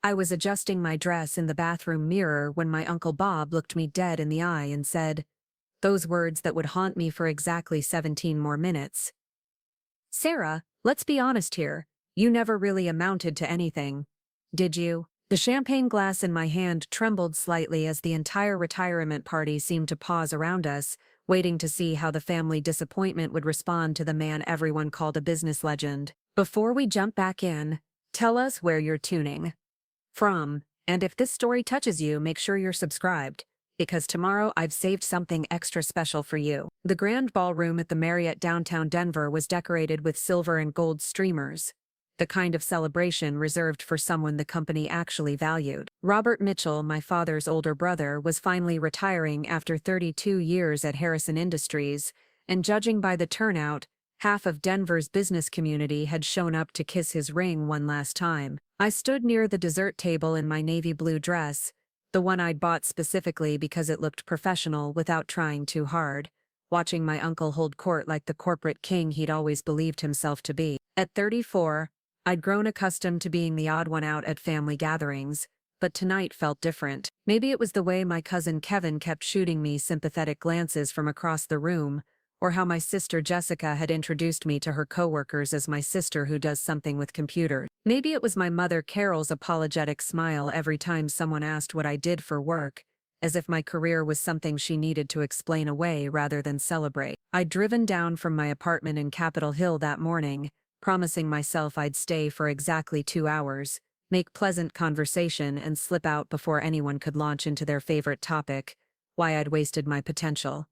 I was adjusting my dress in the bathroom mirror when my Uncle Bob looked me dead in the eye and said, those words that would haunt me for exactly 17 more minutes. Sarah, let's be honest here. You never really amounted to anything. Did you? The champagne glass in my hand trembled slightly as the entire retirement party seemed to pause around us, waiting to see how the family disappointment would respond to the man everyone called a business legend. Before we jump back in, tell us where you're tuning from, and if this story touches you, make sure you're subscribed, because tomorrow I've saved something extra special for you. The grand ballroom at the Marriott downtown Denver was decorated with silver and gold streamers, the kind of celebration reserved for someone the company actually valued. Robert Mitchell, my father's older brother, was finally retiring after 32 years at Harrison Industries, and judging by the turnout, half of Denver's business community had shown up to kiss his ring one last time. I stood near the dessert table in my navy blue dress, the one I'd bought specifically because it looked professional without trying too hard, watching my uncle hold court like the corporate king he'd always believed himself to be. At 34, I'd grown accustomed to being the odd one out at family gatherings, but tonight felt different. Maybe it was the way my cousin Kevin kept shooting me sympathetic glances from across the room, or how my sister Jessica had introduced me to her coworkers as my sister who does something with computers. Maybe it was my mother Carol's apologetic smile every time someone asked what I did for work, as if my career was something she needed to explain away rather than celebrate. I'd driven down from my apartment in Capitol Hill that morning, promising myself I'd stay for exactly 2 hours, make pleasant conversation and slip out before anyone could launch into their favorite topic, why I'd wasted my potential.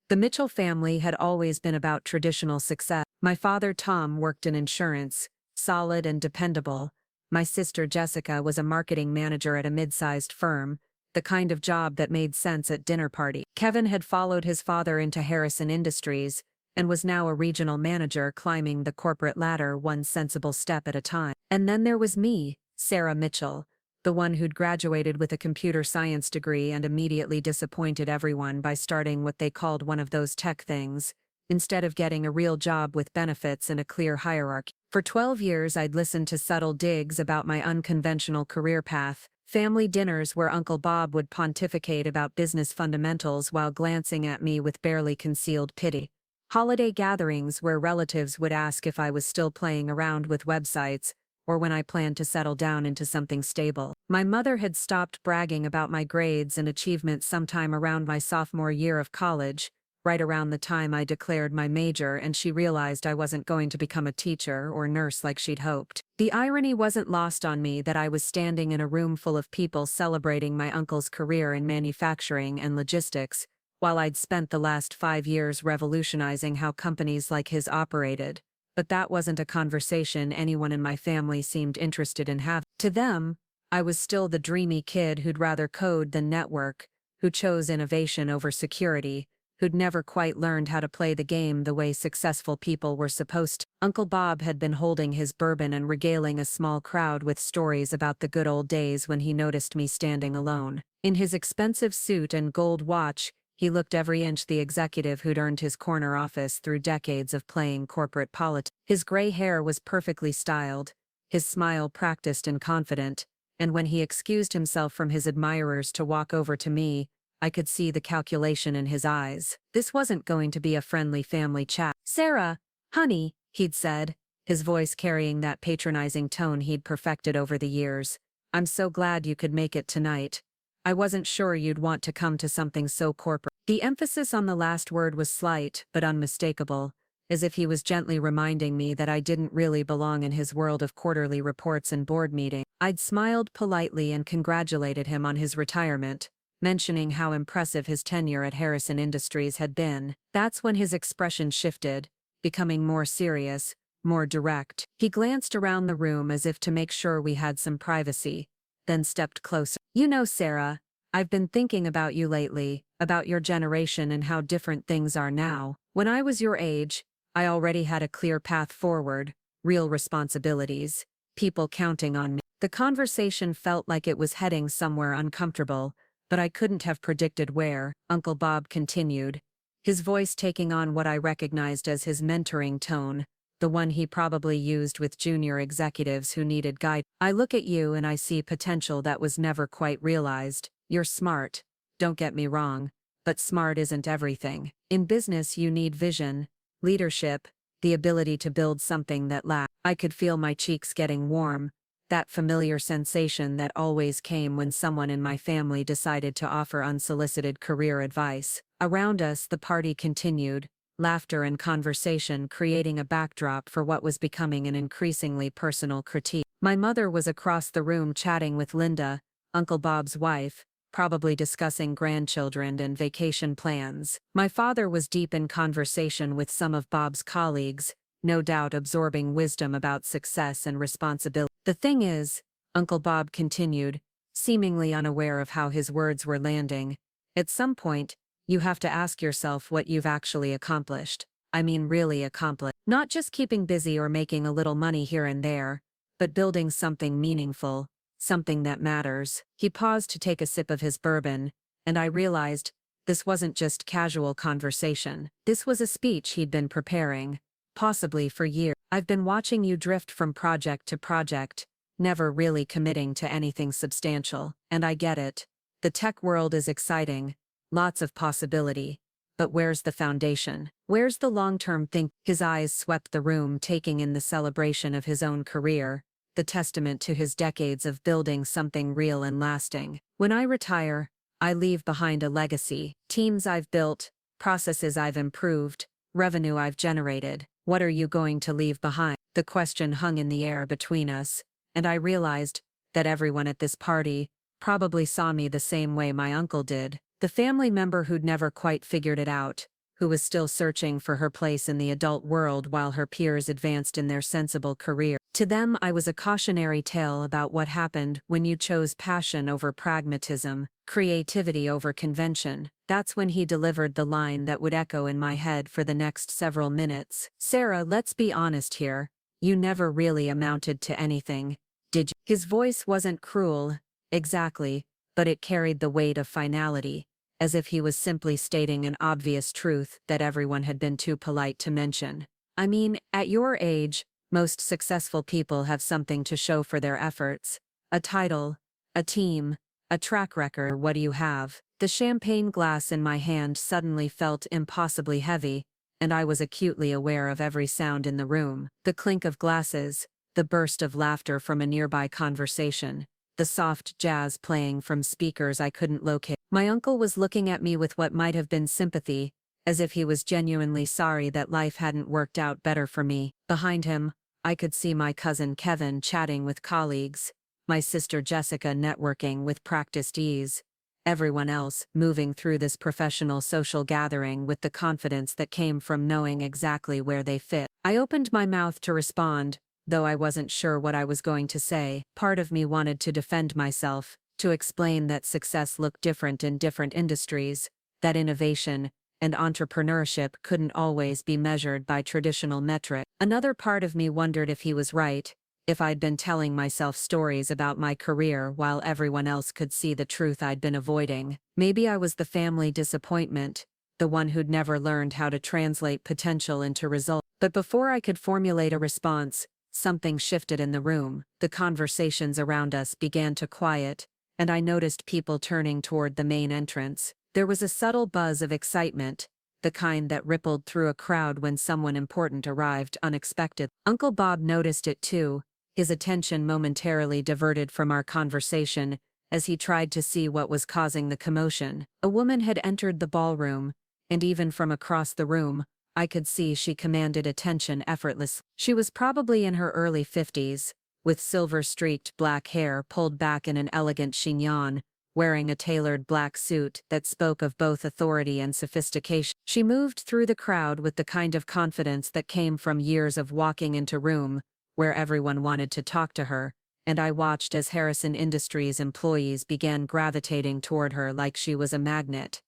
The Mitchell family had always been about traditional success. My father Tom worked in insurance, solid and dependable. My sister Jessica was a marketing manager at a mid-sized firm, the kind of job that made sense at dinner party. Kevin had followed his father into Harrison Industries, and was now a regional manager climbing the corporate ladder one sensible step at a time. And then there was me, Sarah Mitchell, the one who'd graduated with a computer science degree and immediately disappointed everyone by starting what they called one of those tech things, instead of getting a real job with benefits and a clear hierarchy. For 12 years I'd listened to subtle digs about my unconventional career path, family dinners where Uncle Bob would pontificate about business fundamentals while glancing at me with barely concealed pity. Holiday gatherings where relatives would ask if I was still playing around with websites, or when I planned to settle down into something stable. My mother had stopped bragging about my grades and achievements sometime around my sophomore year of college, right around the time I declared my major, and she realized I wasn't going to become a teacher or nurse like she'd hoped. The irony wasn't lost on me that I was standing in a room full of people celebrating my uncle's career in manufacturing and logistics, while I'd spent the last 5 years revolutionizing how companies like his operated. But that wasn't a conversation anyone in my family seemed interested in having. To them, I was still the dreamy kid who'd rather code than network, who chose innovation over security, who'd never quite learned how to play the game the way successful people were supposed to. Uncle Bob had been holding his bourbon and regaling a small crowd with stories about the good old days when he noticed me standing alone. In his expensive suit and gold watch, he looked every inch the executive who'd earned his corner office through decades of playing corporate politics. His gray hair was perfectly styled, his smile practiced and confident, and when he excused himself from his admirers to walk over to me, I could see the calculation in his eyes. This wasn't going to be a friendly family chat. "Sarah, honey," he'd said, his voice carrying that patronizing tone he'd perfected over the years. "I'm so glad you could make it tonight. I wasn't sure you'd want to come to something so corporate." The emphasis on the last word was slight but unmistakable, as if he was gently reminding me that I didn't really belong in his world of quarterly reports and board meetings. I'd smiled politely and congratulated him on his retirement, mentioning how impressive his tenure at Harrison Industries had been. That's when his expression shifted, becoming more serious, more direct. He glanced around the room as if to make sure we had some privacy, then stepped closer. "You know, Sarah, I've been thinking about you lately, about your generation and how different things are now. When I was your age, I already had a clear path forward, real responsibilities, people counting on me." The conversation felt like it was heading somewhere uncomfortable, but I couldn't have predicted where. Uncle Bob continued, his voice taking on what I recognized as his mentoring tone, the one he probably used with junior executives who needed guidance. I look at you and I see potential that was never quite realized. You're smart, don't get me wrong, but smart isn't everything. In business you need vision, leadership, the ability to build something that lasts. I could feel my cheeks getting warm, that familiar sensation that always came when someone in my family decided to offer unsolicited career advice. Around us the party continued, laughter and conversation creating a backdrop for what was becoming an increasingly personal critique. My mother was across the room chatting with Linda, Uncle Bob's wife, probably discussing grandchildren and vacation plans. My father was deep in conversation with some of Bob's colleagues, no doubt absorbing wisdom about success and responsibility. The thing is, Uncle Bob continued, seemingly unaware of how his words were landing, at some point, you have to ask yourself what you've actually accomplished. I mean really accomplished. Not just keeping busy or making a little money here and there, but building something meaningful, something that matters. He paused to take a sip of his bourbon, and I realized, this wasn't just casual conversation. This was a speech he'd been preparing, possibly for years. I've been watching you drift from project to project, never really committing to anything substantial, and I get it. The tech world is exciting, lots of possibility, but where's the foundation? Where's the long-term think? His eyes swept the room, taking in the celebration of his own career, the testament to his decades of building something real and lasting. When I retire, I leave behind a legacy, teams I've built, processes I've improved, revenue I've generated. What are you going to leave behind? The question hung in the air between us, and I realized that everyone at this party probably saw me the same way my uncle did. The family member who'd never quite figured it out, who was still searching for her place in the adult world while her peers advanced in their sensible career. To them I was a cautionary tale about what happened when you chose passion over pragmatism, creativity over convention. That's when he delivered the line that would echo in my head for the next several minutes. Sarah, let's be honest here. You never really amounted to anything, did you? His voice wasn't cruel, exactly, but it carried the weight of finality, as if he was simply stating an obvious truth that everyone had been too polite to mention. I mean, at your age, most successful people have something to show for their efforts. A title, a team, a track record. What do you have? The champagne glass in my hand suddenly felt impossibly heavy, and I was acutely aware of every sound in the room. The clink of glasses, the burst of laughter from a nearby conversation, the soft jazz playing from speakers I couldn't locate. My uncle was looking at me with what might have been sympathy, as if he was genuinely sorry that life hadn't worked out better for me. Behind him, I could see my cousin Kevin chatting with colleagues, my sister Jessica networking with practiced ease, everyone else moving through this professional social gathering with the confidence that came from knowing exactly where they fit. I opened my mouth to respond, though I wasn't sure what I was going to say. Part of me wanted to defend myself, to explain that success looked different in different industries, that innovation and entrepreneurship couldn't always be measured by traditional metrics. Another part of me wondered if he was right, if I'd been telling myself stories about my career while everyone else could see the truth I'd been avoiding. Maybe I was the family disappointment, the one who'd never learned how to translate potential into results. But before I could formulate a response, something shifted in the room. The conversations around us began to quiet, and I noticed people turning toward the main entrance. There was a subtle buzz of excitement, the kind that rippled through a crowd when someone important arrived unexpectedly. Uncle Bob noticed it too, his attention momentarily diverted from our conversation as he tried to see what was causing the commotion. A woman had entered the ballroom, and even from across the room, I could see she commanded attention effortlessly. She was probably in her early 50s, with silver-streaked black hair pulled back in an elegant chignon, wearing a tailored black suit that spoke of both authority and sophistication. She moved through the crowd with the kind of confidence that came from years of walking into room where everyone wanted to talk to her, and I watched as Harrison Industries employees began gravitating toward her like she was a magnet.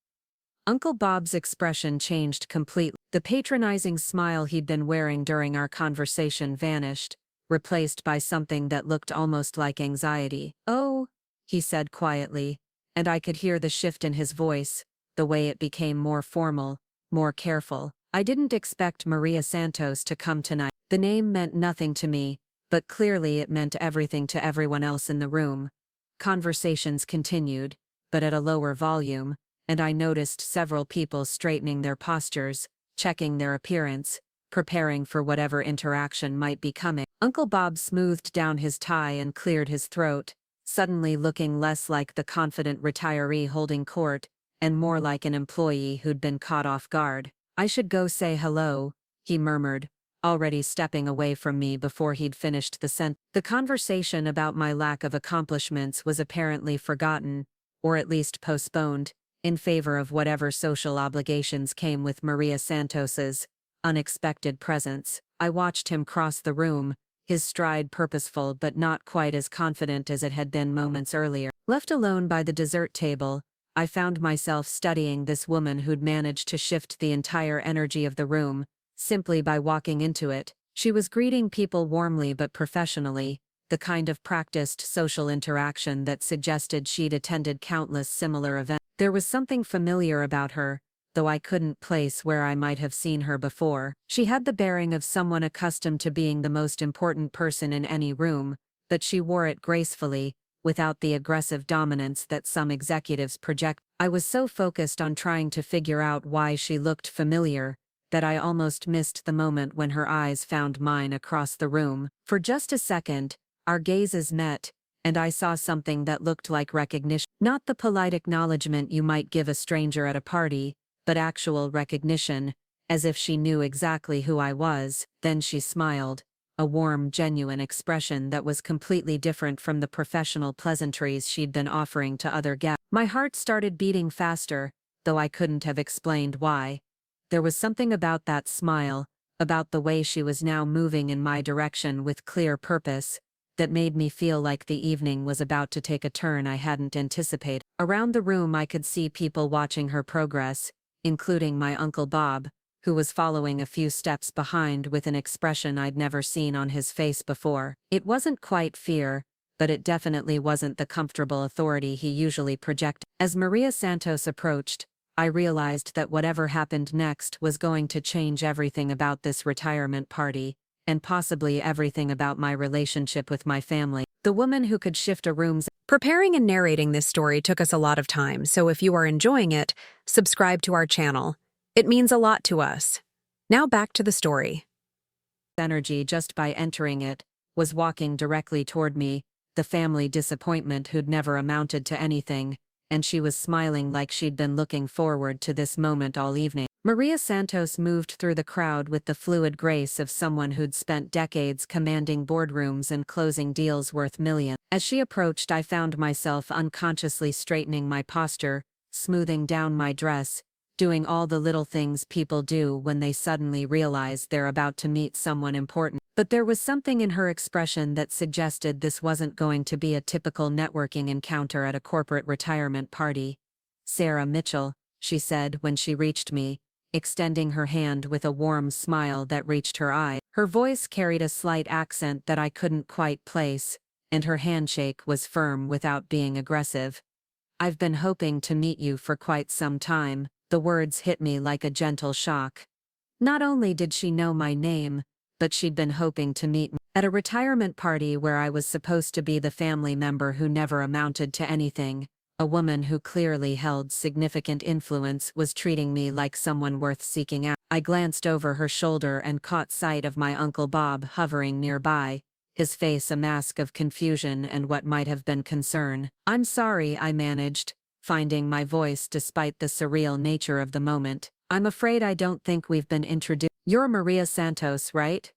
Uncle Bob's expression changed completely. The patronizing smile he'd been wearing during our conversation vanished, replaced by something that looked almost like anxiety. "Oh," he said quietly, and I could hear the shift in his voice, the way it became more formal, more careful. "I didn't expect Maria Santos to come tonight." The name meant nothing to me, but clearly it meant everything to everyone else in the room. Conversations continued, but at a lower volume, and I noticed several people straightening their postures, checking their appearance, preparing for whatever interaction might be coming. Uncle Bob smoothed down his tie and cleared his throat, suddenly looking less like the confident retiree holding court, and more like an employee who'd been caught off guard. "I should go say hello," he murmured, already stepping away from me before he'd finished the sentence. The conversation about my lack of accomplishments was apparently forgotten, or at least postponed, in favor of whatever social obligations came with Maria Santos's unexpected presence. I watched him cross the room, his stride purposeful but not quite as confident as it had been moments earlier. Left alone by the dessert table, I found myself studying this woman who'd managed to shift the entire energy of the room, simply by walking into it. She was greeting people warmly but professionally, the kind of practiced social interaction that suggested she'd attended countless similar events. There was something familiar about her, though I couldn't place where I might have seen her before. She had the bearing of someone accustomed to being the most important person in any room, but she wore it gracefully, without the aggressive dominance that some executives project. I was so focused on trying to figure out why she looked familiar, that I almost missed the moment when her eyes found mine across the room. For just a second, our gazes met, and I saw something that looked like recognition. Not the polite acknowledgement you might give a stranger at a party, but actual recognition, as if she knew exactly who I was. Then she smiled, a warm, genuine expression that was completely different from the professional pleasantries she'd been offering to other guests. My heart started beating faster, though I couldn't have explained why. There was something about that smile, about the way she was now moving in my direction with clear purpose, that made me feel like the evening was about to take a turn I hadn't anticipated. Around the room I could see people watching her progress, including my Uncle Bob, who was following a few steps behind with an expression I'd never seen on his face before. It wasn't quite fear, but it definitely wasn't the comfortable authority he usually projected. As Maria Santos approached, I realized that whatever happened next was going to change everything about this retirement party, and possibly everything about my relationship with my family. The woman who could shift a room's... Preparing and narrating this story took us a lot of time, so if you are enjoying it, subscribe to our channel. It means a lot to us. Now back to the story. Energy just by entering it, was walking directly toward me, the family disappointment who'd never amounted to anything, and she was smiling like she'd been looking forward to this moment all evening. Maria Santos moved through the crowd with the fluid grace of someone who'd spent decades commanding boardrooms and closing deals worth millions. As she approached, I found myself unconsciously straightening my posture, smoothing down my dress, doing all the little things people do when they suddenly realize they're about to meet someone important. But there was something in her expression that suggested this wasn't going to be a typical networking encounter at a corporate retirement party. "Sarah Mitchell," she said when she reached me, extending her hand with a warm smile that reached her eye. Her voice carried a slight accent that I couldn't quite place, and her handshake was firm without being aggressive. "I've been hoping to meet you for quite some time." The words hit me like a gentle shock. Not only did she know my name, but she'd been hoping to meet me at a retirement party where I was supposed to be the family member who never amounted to anything. A woman who clearly held significant influence was treating me like someone worth seeking out. I glanced over her shoulder and caught sight of my Uncle Bob hovering nearby, his face a mask of confusion and what might have been concern. "I'm sorry," I managed, finding my voice despite the surreal nature of the moment. "I'm afraid I don't think we've been introduced." "You're Maria Santos, right?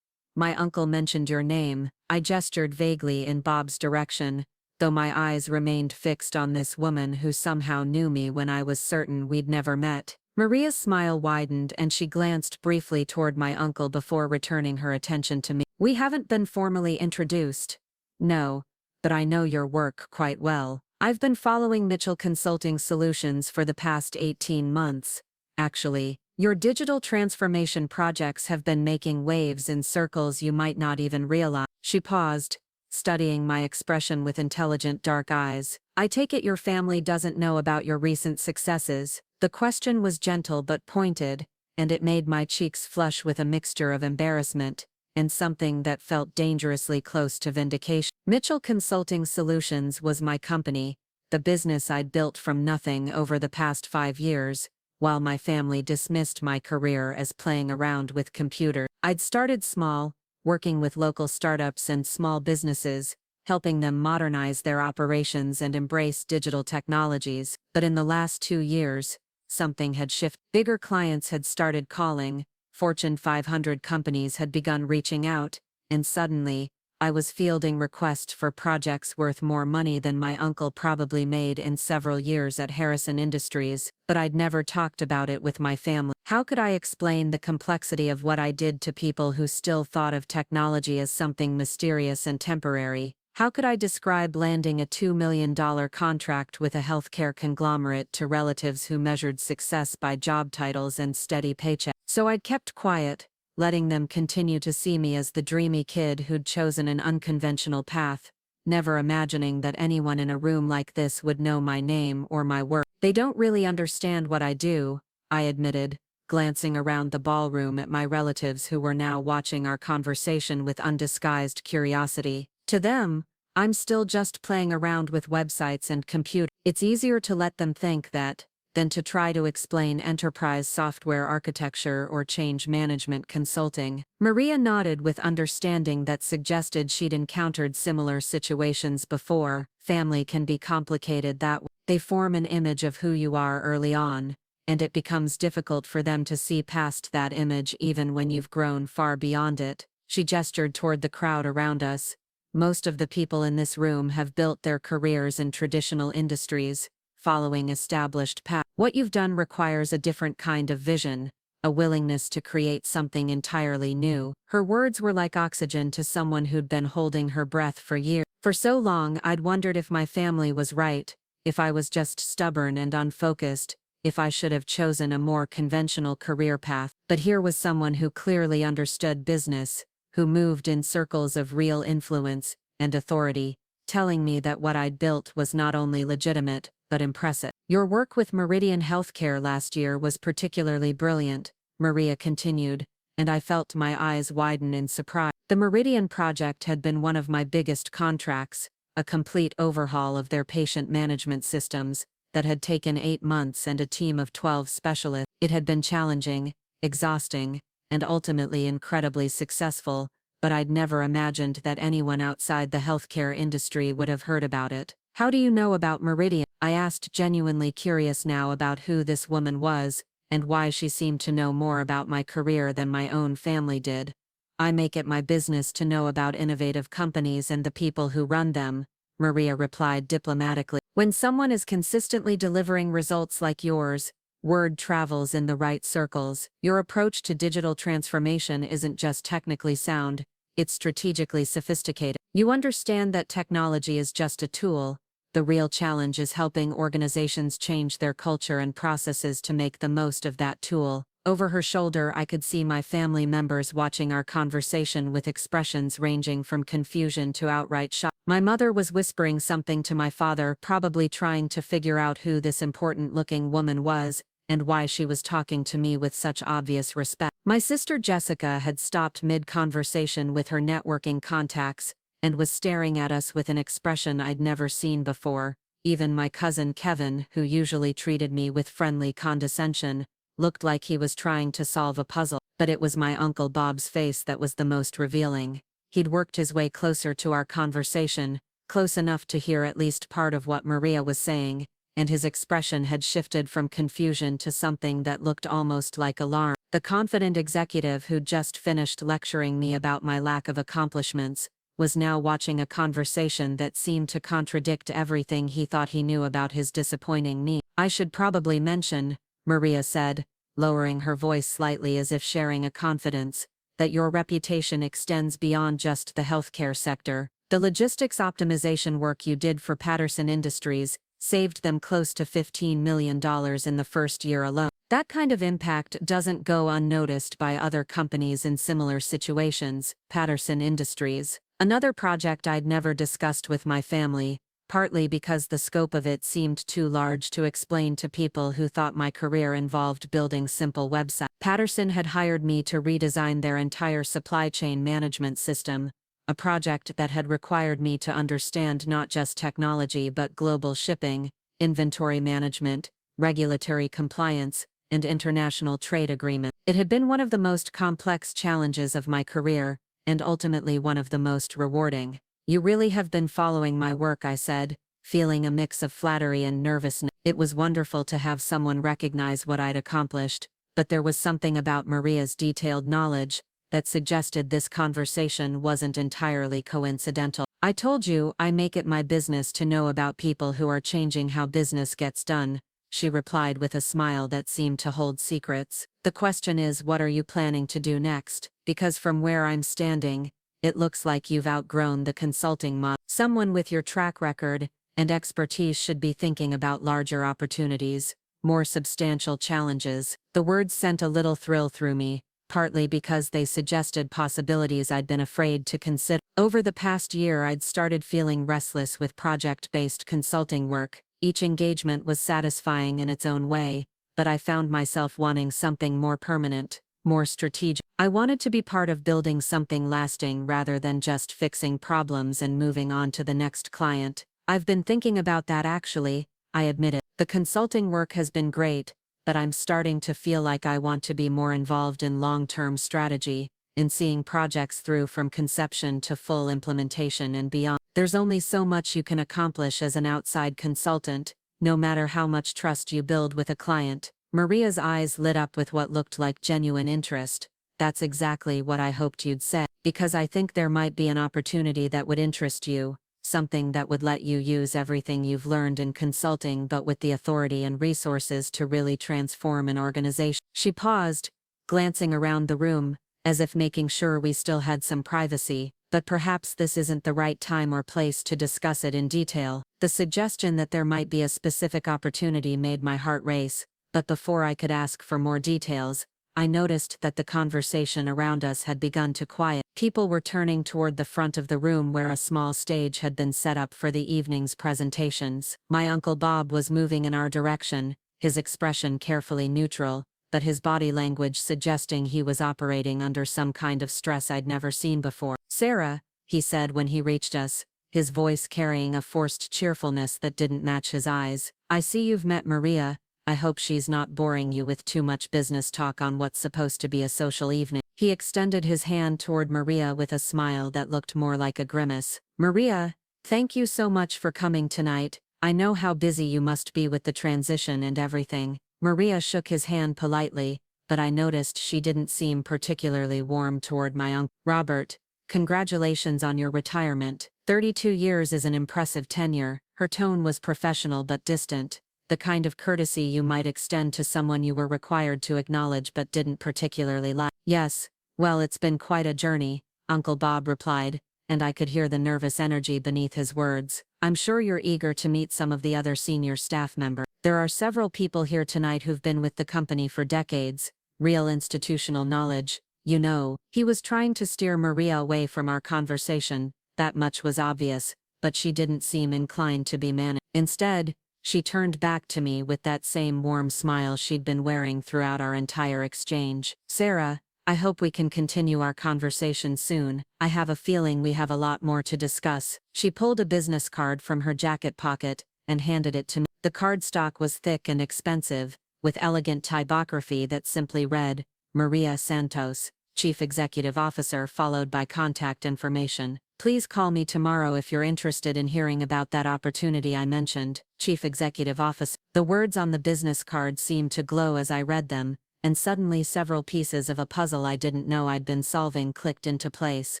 My uncle mentioned your name." I gestured vaguely in Bob's direction, though my eyes remained fixed on this woman who somehow knew me when I was certain we'd never met. Maria's smile widened and she glanced briefly toward my uncle before returning her attention to me. "We haven't been formally introduced." "No, but I know your work quite well. I've been following Mitchell Consulting Solutions for the past 18 months, actually. Your digital transformation projects have been making waves in circles you might not even realize." She paused, studying my expression with intelligent dark eyes. "I take it your family doesn't know about your recent successes." The question was gentle but pointed, and it made my cheeks flush with a mixture of embarrassment and something that felt dangerously close to vindication. Mitchell Consulting Solutions was my company, the business I'd built from nothing over the past 5 years, while my family dismissed my career as playing around with computers. I'd started small, working with local startups and small businesses, helping them modernize their operations and embrace digital technologies. But in the last 2 years, something had shifted. Bigger clients had started calling, Fortune 500 companies had begun reaching out, and suddenly, I was fielding requests for projects worth more money than my uncle probably made in several years at Harrison Industries, but I'd never talked about it with my family. How could I explain the complexity of what I did to people who still thought of technology as something mysterious and temporary? How could I describe landing a $2 million contract with a healthcare conglomerate to relatives who measured success by job titles and steady paychecks? So I'd kept quiet, letting them continue to see me as the dreamy kid who'd chosen an unconventional path, never imagining that anyone in a room like this would know my name or my work. They don't really understand what I do, I admitted, glancing around the ballroom at my relatives who were now watching our conversation with undisguised curiosity. To them, I'm still just playing around with websites and computers. It's easier to let them think that, than to try to explain enterprise software architecture or change management consulting. Maria nodded with understanding that suggested she'd encountered similar situations before. Family can be complicated that way. They form an image of who you are early on, and it becomes difficult for them to see past that image even when you've grown far beyond it. She gestured toward the crowd around us. Most of the people in this room have built their careers in traditional industries, following established paths. What you've done requires a different kind of vision, a willingness to create something entirely new. Her words were like oxygen to someone who'd been holding her breath for years. For so long, I'd wondered if my family was right, if I was just stubborn and unfocused, if I should have chosen a more conventional career path. But here was someone who clearly understood business, who moved in circles of real influence and authority, telling me that what I'd built was not only legitimate, but impressive. Your work with Meridian Healthcare last year was particularly brilliant, Maria continued, and I felt my eyes widen in surprise. The Meridian project had been one of my biggest contracts, a complete overhaul of their patient management systems, that had taken 8 months and a team of 12 specialists. It had been challenging, exhausting, and ultimately incredibly successful, but I'd never imagined that anyone outside the healthcare industry would have heard about it. How do you know about Meridian? I asked, genuinely curious now about who this woman was, and why she seemed to know more about my career than my own family did. I make it my business to know about innovative companies and the people who run them, Maria replied diplomatically. When someone is consistently delivering results like yours, word travels in the right circles. Your approach to digital transformation isn't just technically sound, it's strategically sophisticated. You understand that technology is just a tool. The real challenge is helping organizations change their culture and processes to make the most of that tool. Over her shoulder, I could see my family members watching our conversation with expressions ranging from confusion to outright shock. My mother was whispering something to my father, probably trying to figure out who this important-looking woman was, and why she was talking to me with such obvious respect. My sister Jessica had stopped mid-conversation with her networking contacts, and was staring at us with an expression I'd never seen before. Even my cousin Kevin, who usually treated me with friendly condescension, looked like he was trying to solve a puzzle. But it was my Uncle Bob's face that was the most revealing. He'd worked his way closer to our conversation, close enough to hear at least part of what Maria was saying, and his expression had shifted from confusion to something that looked almost like alarm. The confident executive who'd just finished lecturing me about my lack of accomplishments was now watching a conversation that seemed to contradict everything he thought he knew about his disappointing me. I should probably mention, Maria said, lowering her voice slightly as if sharing a confidence, that your reputation extends beyond just the healthcare sector. The logistics optimization work you did for Patterson Industries saved them close to $15 million in the first year alone. That kind of impact doesn't go unnoticed by other companies in similar situations. Patterson Industries. Another project I'd never discussed with my family, partly because the scope of it seemed too large to explain to people who thought my career involved building simple websites. Patterson had hired me to redesign their entire supply chain management system, a project that had required me to understand not just technology but global shipping, inventory management, regulatory compliance, and international trade agreements. It had been one of the most complex challenges of my career, and ultimately one of the most rewarding. "You really have been following my work," I said, feeling a mix of flattery and nervousness. It was wonderful to have someone recognize what I'd accomplished, but there was something about Maria's detailed knowledge that suggested this conversation wasn't entirely coincidental. "I told you I make it my business to know about people who are changing how business gets done," she replied with a smile that seemed to hold secrets. "The question is, what are you planning to do next? Because from where I'm standing, it looks like you've outgrown the consulting model. Someone with your track record and expertise should be thinking about larger opportunities, more substantial challenges." The words sent a little thrill through me, partly because they suggested possibilities I'd been afraid to consider. Over the past year, I'd started feeling restless with project-based consulting work. Each engagement was satisfying in its own way, but I found myself wanting something more permanent, more strategic. I wanted to be part of building something lasting rather than just fixing problems and moving on to the next client. "I've been thinking about that actually," I admitted. "The consulting work has been great, but I'm starting to feel like I want to be more involved in long-term strategy, in seeing projects through from conception to full implementation and beyond. There's only so much you can accomplish as an outside consultant, no matter how much trust you build with a client." Maria's eyes lit up with what looked like genuine interest. "That's exactly what I hoped you'd say, because I think there might be an opportunity that would interest you. Something that would let you use everything you've learned in consulting but with the authority and resources to really transform an organization." She paused, glancing around the room, as if making sure we still had some privacy. "But perhaps this isn't the right time or place to discuss it in detail." The suggestion that there might be a specific opportunity made my heart race, but before I could ask for more details, I noticed that the conversation around us had begun to quiet. People were turning toward the front of the room where a small stage had been set up for the evening's presentations. My Uncle Bob was moving in our direction, his expression carefully neutral, but his body language suggesting he was operating under some kind of stress I'd never seen before. "Sarah," he said when he reached us, his voice carrying a forced cheerfulness that didn't match his eyes, "I see you've met Maria. I hope she's not boring you with too much business talk on what's supposed to be a social evening." He extended his hand toward Maria with a smile that looked more like a grimace. "Maria, thank you so much for coming tonight. I know how busy you must be with the transition and everything." Maria shook his hand politely, but I noticed she didn't seem particularly warm toward my uncle. "Robert, congratulations on your retirement. 32 years is an impressive tenure." Her tone was professional but distant, the kind of courtesy you might extend to someone you were required to acknowledge but didn't particularly like. "Yes, well, it's been quite a journey," Uncle Bob replied, and I could hear the nervous energy beneath his words. "I'm sure you're eager to meet some of the other senior staff members. There are several people here tonight who've been with the company for decades, real institutional knowledge, you know." He was trying to steer Maria away from our conversation, that much was obvious, but she didn't seem inclined to be managed. Instead, she turned back to me with that same warm smile she'd been wearing throughout our entire exchange. "Sarah, I hope we can continue our conversation soon. I have a feeling we have a lot more to discuss." She pulled a business card from her jacket pocket and handed it to me. The cardstock was thick and expensive, with elegant typography that simply read, "Maria Santos, Chief Executive Officer," followed by contact information. "Please call me tomorrow if you're interested in hearing about that opportunity I mentioned." Chief Executive Officer. The words on the business card seemed to glow as I read them, and suddenly several pieces of a puzzle I didn't know I'd been solving clicked into place.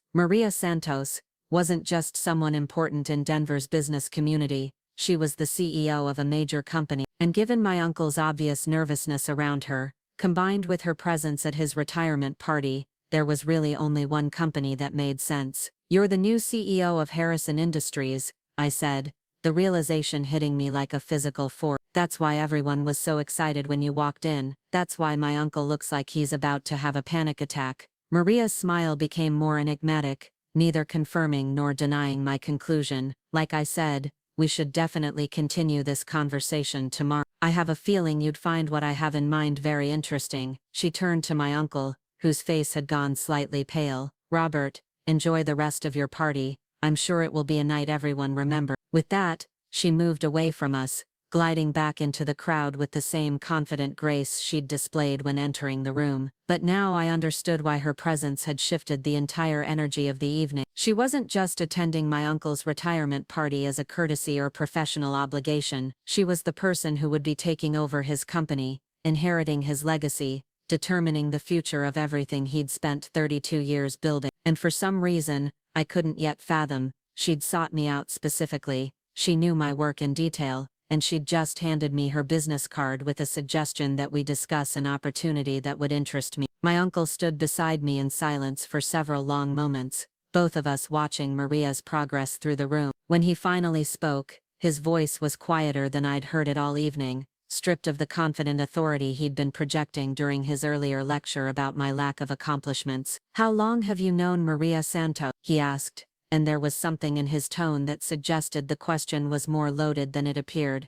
Maria Santos wasn't just someone important in Denver's business community, she was the CEO of a major company, and given my uncle's obvious nervousness around her, combined with her presence at his retirement party, there was really only one company that made sense. "You're the new CEO of Harrison Industries," I said, the realization hitting me like a physical force. "That's why everyone was so excited when you walked in. That's why my uncle looks like he's about to have a panic attack." Maria's smile became more enigmatic, neither confirming nor denying my conclusion. "Like I said, We should definitely continue this conversation tomorrow. I have a feeling you'd find what I have in mind very interesting. She turned to my uncle, whose face had gone slightly pale. Robert, enjoy the rest of your party. I'm sure it will be a night everyone remembers. With that, she moved away from us, gliding back into the crowd with the same confident grace she'd displayed when entering the room. But now I understood why her presence had shifted the entire energy of the evening. She wasn't just attending my uncle's retirement party as a courtesy or professional obligation. She was the person who would be taking over his company, inheriting his legacy, determining the future of everything he'd spent 32 years building. And for some reason, I couldn't yet fathom, she'd sought me out specifically. She knew my work in detail, and she'd just handed me her business card with a suggestion that we discuss an opportunity that would interest me. My uncle stood beside me in silence for several long moments, both of us watching Maria's progress through the room. When he finally spoke, his voice was quieter than I'd heard it all evening, stripped of the confident authority he'd been projecting during his earlier lecture about my lack of accomplishments. "How long have you known Maria Santos?" he asked, and there was something in his tone that suggested the question was more loaded than it appeared.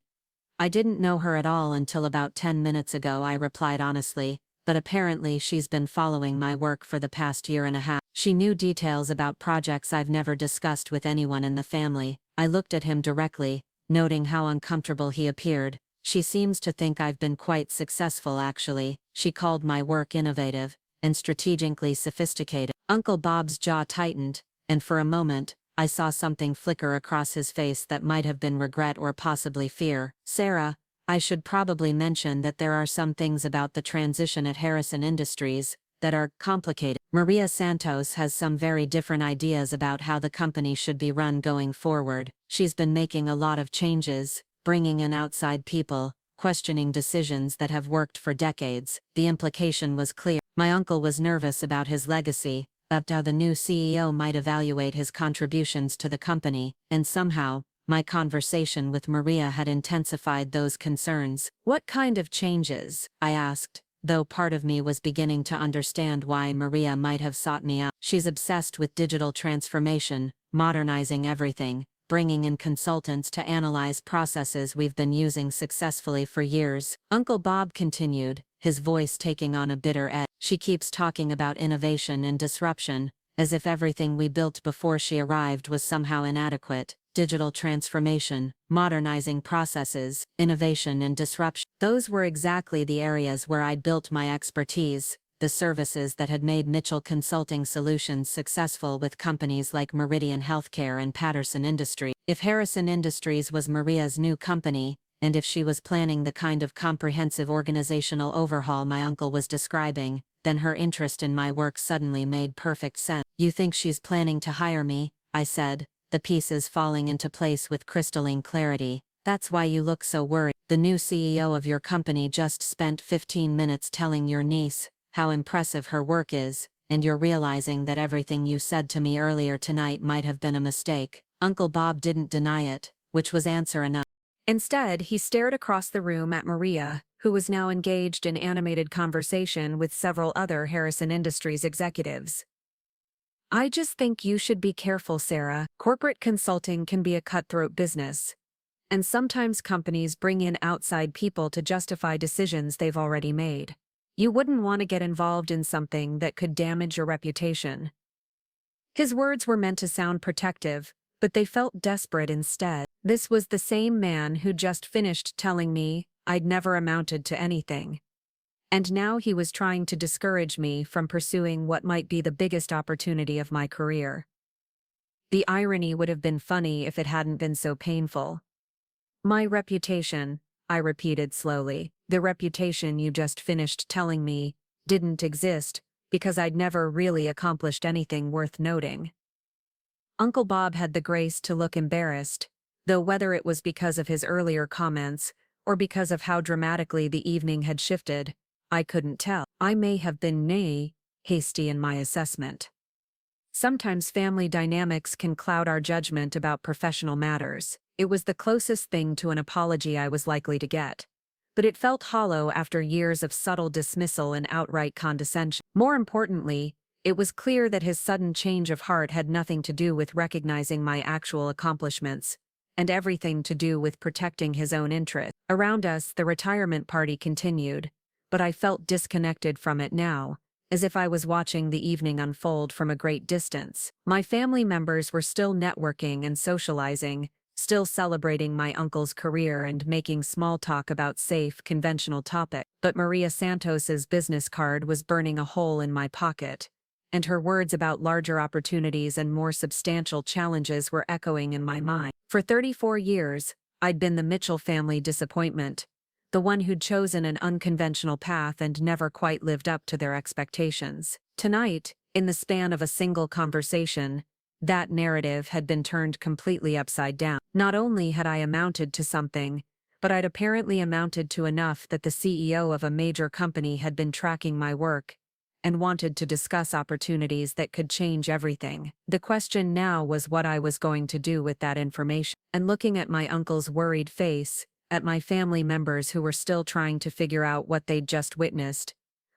"I didn't know her at all until about 10 minutes ago," I replied honestly, "but apparently she's been following my work for the past year and a half. She knew details about projects I've never discussed with anyone in the family." I looked at him directly, noting how uncomfortable he appeared. "She seems to think I've been quite successful actually." She called my work innovative and strategically sophisticated. Uncle Bob's jaw tightened, and for a moment, I saw something flicker across his face that might have been regret or possibly fear. "Sarah, I should probably mention that there are some things about the transition at Harrison Industries that are complicated. Maria Santos has some very different ideas about how the company should be run going forward. She's been making a lot of changes, bringing in outside people, questioning decisions that have worked for decades." The implication was clear. My uncle was nervous about his legacy, about how the new CEO might evaluate his contributions to the company, and somehow, my conversation with Maria had intensified those concerns. "What kind of changes?" I asked, though part of me was beginning to understand why Maria might have sought me out. "She's obsessed with digital transformation, modernizing everything, bringing in consultants to analyze processes we've been using successfully for years," Uncle Bob continued, his voice taking on a bitter edge. "She keeps talking about innovation and disruption, as if everything we built before she arrived was somehow inadequate. Digital transformation, modernizing processes, innovation and disruption. Those were exactly the areas where I'd built my expertise, the services that had made Mitchell Consulting Solutions successful with companies like Meridian Healthcare and Patterson Industries. If Harrison Industries was Maria's new company, and if she was planning the kind of comprehensive organizational overhaul my uncle was describing, then her interest in my work suddenly made perfect sense. "You think she's planning to hire me?" I said, the pieces falling into place with crystalline clarity. "That's why you look so worried. The new CEO of your company just spent 15 minutes telling your niece how impressive her work is, and you're realizing that everything you said to me earlier tonight might have been a mistake." Uncle Bob didn't deny it, which was answer enough. Instead, he stared across the room at Maria, who was now engaged in animated conversation with several other Harrison Industries executives. "I just think you should be careful, Sarah. Corporate consulting can be a cutthroat business. And sometimes companies bring in outside people to justify decisions they've already made. You wouldn't want to get involved in something that could damage your reputation." His words were meant to sound protective, but they felt desperate instead. This was the same man who just finished telling me I'd never amounted to anything. And now he was trying to discourage me from pursuing what might be the biggest opportunity of my career. The irony would have been funny if it hadn't been so painful. "My reputation," I repeated slowly, "the reputation you just finished telling me didn't exist because I'd never really accomplished anything worth noting." Uncle Bob had the grace to look embarrassed, though whether it was because of his earlier comments or because of how dramatically the evening had shifted, I couldn't tell. I may have been hasty in my assessment. Sometimes family dynamics can cloud our judgment about professional matters. It was the closest thing to an apology I was likely to get. But it felt hollow after years of subtle dismissal and outright condescension. More importantly, it was clear that his sudden change of heart had nothing to do with recognizing my actual accomplishments, and everything to do with protecting his own interests. Around us, the retirement party continued, but I felt disconnected from it now, as if I was watching the evening unfold from a great distance. My family members were still networking and socializing, still celebrating my uncle's career and making small talk about safe, conventional topics. But Maria Santos's business card was burning a hole in my pocket, and her words about larger opportunities and more substantial challenges were echoing in my mind. For 34 years, I'd been the Mitchell family disappointment, the one who'd chosen an unconventional path and never quite lived up to their expectations. Tonight, in the span of a single conversation, that narrative had been turned completely upside down. Not only had I amounted to something, but I'd apparently amounted to enough that the CEO of a major company had been tracking my work and wanted to discuss opportunities that could change everything. The question now was what I was going to do with that information. And looking at my uncle's worried face, at my family members who were still trying to figure out what they'd just witnessed,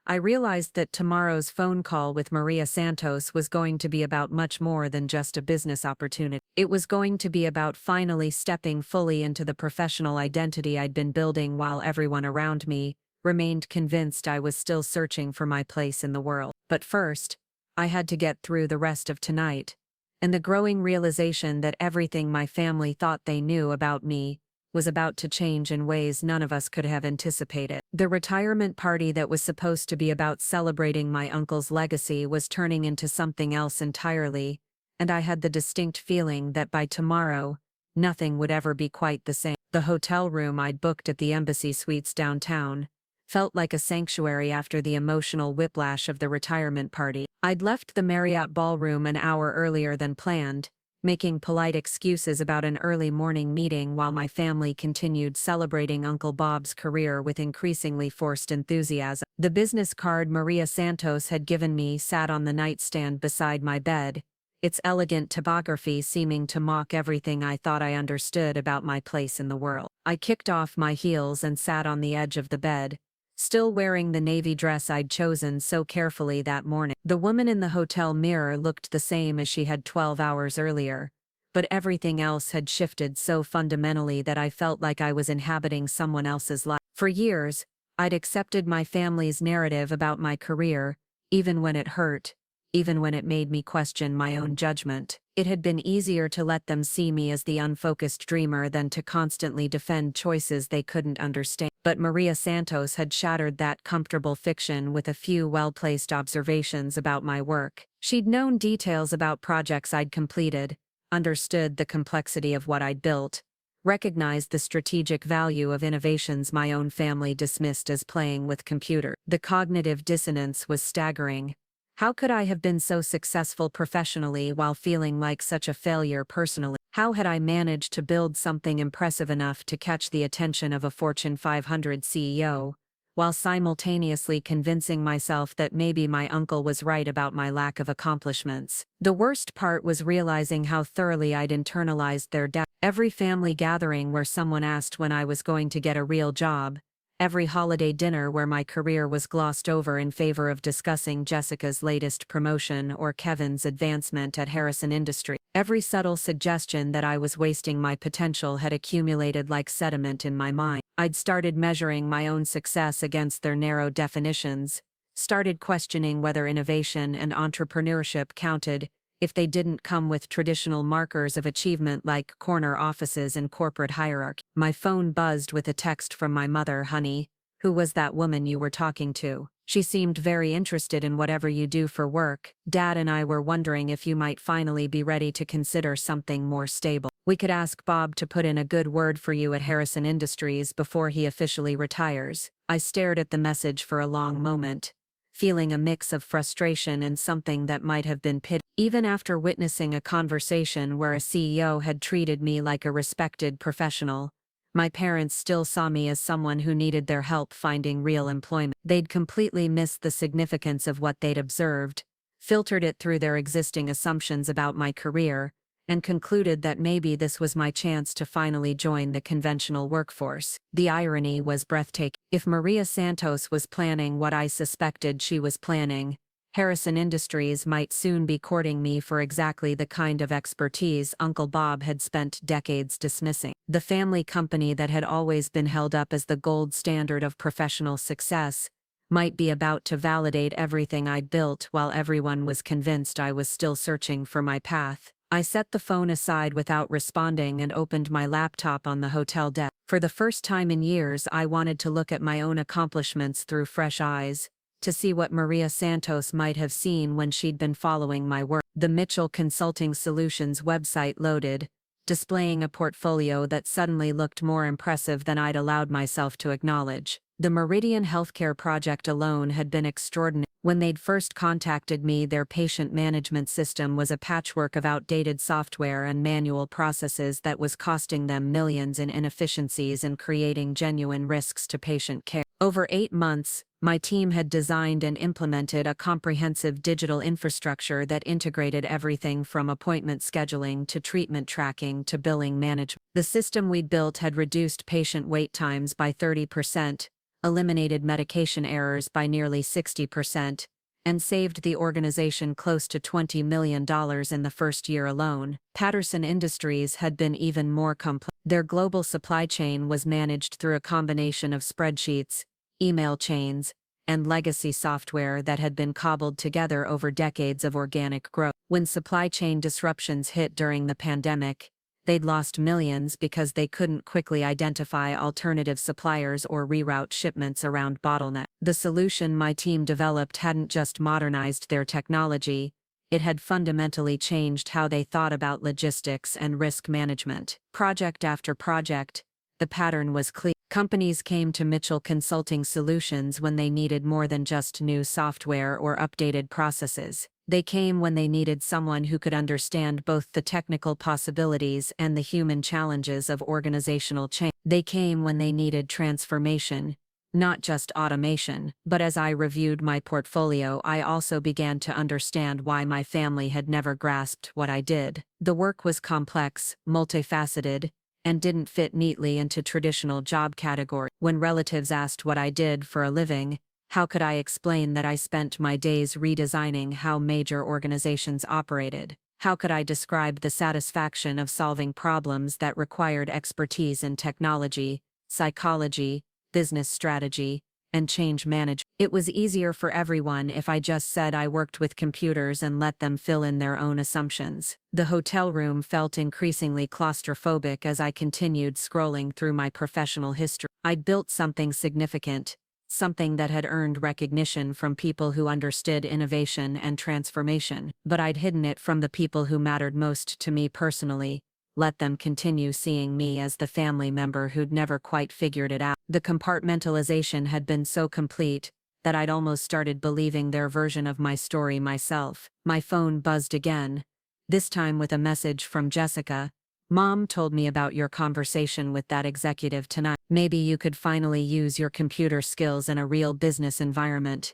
I realized that tomorrow's phone call with Maria Santos was going to be about much more than just a business opportunity. It was going to be about finally stepping fully into the professional identity I'd been building while everyone around me remained convinced I was still searching for my place in the world. But first, I had to get through the rest of tonight, and the growing realization that everything my family thought they knew about me was about to change in ways none of us could have anticipated. The retirement party that was supposed to be about celebrating my uncle's legacy was turning into something else entirely, and I had the distinct feeling that by tomorrow, nothing would ever be quite the same. The hotel room I'd booked at the Embassy Suites downtown felt like a sanctuary after the emotional whiplash of the retirement party. I'd left the Marriott ballroom an hour earlier than planned, making polite excuses about an early morning meeting while my family continued celebrating Uncle Bob's career with increasingly forced enthusiasm. The business card Maria Santos had given me sat on the nightstand beside my bed, its elegant typography seeming to mock everything I thought I understood about my place in the world. I kicked off my heels and sat on the edge of the bed, still wearing the navy dress I'd chosen so carefully that morning. The woman in the hotel mirror looked the same as she had 12 hours earlier, but everything else had shifted so fundamentally that I felt like I was inhabiting someone else's life. For years, I'd accepted my family's narrative about my career, even when it hurt, even when it made me question my own judgment. It had been easier to let them see me as the unfocused dreamer than to constantly defend choices they couldn't understand. But Maria Santos had shattered that comfortable fiction with a few well-placed observations about my work. She'd known details about projects I'd completed, understood the complexity of what I'd built, recognized the strategic value of innovations my own family dismissed as playing with computers. The cognitive dissonance was staggering. How could I have been so successful professionally while feeling like such a failure personally? How had I managed to build something impressive enough to catch the attention of a Fortune 500 CEO, while simultaneously convincing myself that maybe my uncle was right about my lack of accomplishments? The worst part was realizing how thoroughly I'd internalized their doubt. Every family gathering where someone asked when I was going to get a real job, every holiday dinner where my career was glossed over in favor of discussing Jessica's latest promotion or Kevin's advancement at Harrison Industries, every subtle suggestion that I was wasting my potential had accumulated like sediment in my mind. I'd started measuring my own success against their narrow definitions, started questioning whether innovation and entrepreneurship counted if they didn't come with traditional markers of achievement like corner offices and corporate hierarchy. My phone buzzed with a text from my mother. "Honey, who was that woman you were talking to? She seemed very interested in whatever you do for work. Dad and I were wondering if you might finally be ready to consider something more stable. We could ask Bob to put in a good word for you at Harrison Industries before he officially retires." I stared at the message for a long moment, feeling a mix of frustration and something that might have been pity. Even after witnessing a conversation where a CEO had treated me like a respected professional, my parents still saw me as someone who needed their help finding real employment. They'd completely missed the significance of what they'd observed, filtered it through their existing assumptions about my career, and concluded that maybe this was my chance to finally join the conventional workforce. The irony was breathtaking. If Maria Santos was planning what I suspected she was planning, Harrison Industries might soon be courting me for exactly the kind of expertise Uncle Bob had spent decades dismissing. The family company that had always been held up as the gold standard of professional success might be about to validate everything I'd built while everyone was convinced I was still searching for my path. I set the phone aside without responding and opened my laptop on the hotel desk. For the first time in years, I wanted to look at my own accomplishments through fresh eyes, to see what Maria Santos might have seen when she'd been following my work. The Mitchell Consulting Solutions website loaded, displaying a portfolio that suddenly looked more impressive than I'd allowed myself to acknowledge. The Meridian Healthcare project alone had been extraordinary. When they'd first contacted me, their patient management system was a patchwork of outdated software and manual processes that was costing them millions in inefficiencies and creating genuine risks to patient care. Over 8 months, my team had designed and implemented a comprehensive digital infrastructure that integrated everything from appointment scheduling to treatment tracking to billing management. The system we'd built had reduced patient wait times by 30%, eliminated medication errors by nearly 60%, and saved the organization close to $20 million in the first year alone. Patterson Industries had been even more complex. Their global supply chain was managed through a combination of spreadsheets, email chains, and legacy software that had been cobbled together over decades of organic growth. When supply chain disruptions hit during the pandemic, they'd lost millions because they couldn't quickly identify alternative suppliers or reroute shipments around bottlenecks. The solution my team developed hadn't just modernized their technology, it had fundamentally changed how they thought about logistics and risk management. Project after project, the pattern was clear. Companies came to Mitchell Consulting Solutions when they needed more than just new software or updated processes. They came when they needed someone who could understand both the technical possibilities and the human challenges of organizational change. They came when they needed transformation, not just automation. But as I reviewed my portfolio, I also began to understand why my family had never grasped what I did. The work was complex, multifaceted, and didn't fit neatly into traditional job categories. When relatives asked what I did for a living, how could I explain that I spent my days redesigning how major organizations operated? How could I describe the satisfaction of solving problems that required expertise in technology, psychology, business strategy, and change management? It was easier for everyone if I just said I worked with computers and let them fill in their own assumptions. The hotel room felt increasingly claustrophobic as I continued scrolling through my professional history. I'd built something significant, something that had earned recognition from people who understood innovation and transformation, but I'd hidden it from the people who mattered most to me personally, let them continue seeing me as the family member who'd never quite figured it out. The compartmentalization had been so complete that I'd almost started believing their version of my story myself. My phone buzzed again, this time with a message from Jessica. "Mom told me about your conversation with that executive tonight. Maybe you could finally use your computer skills in a real business environment.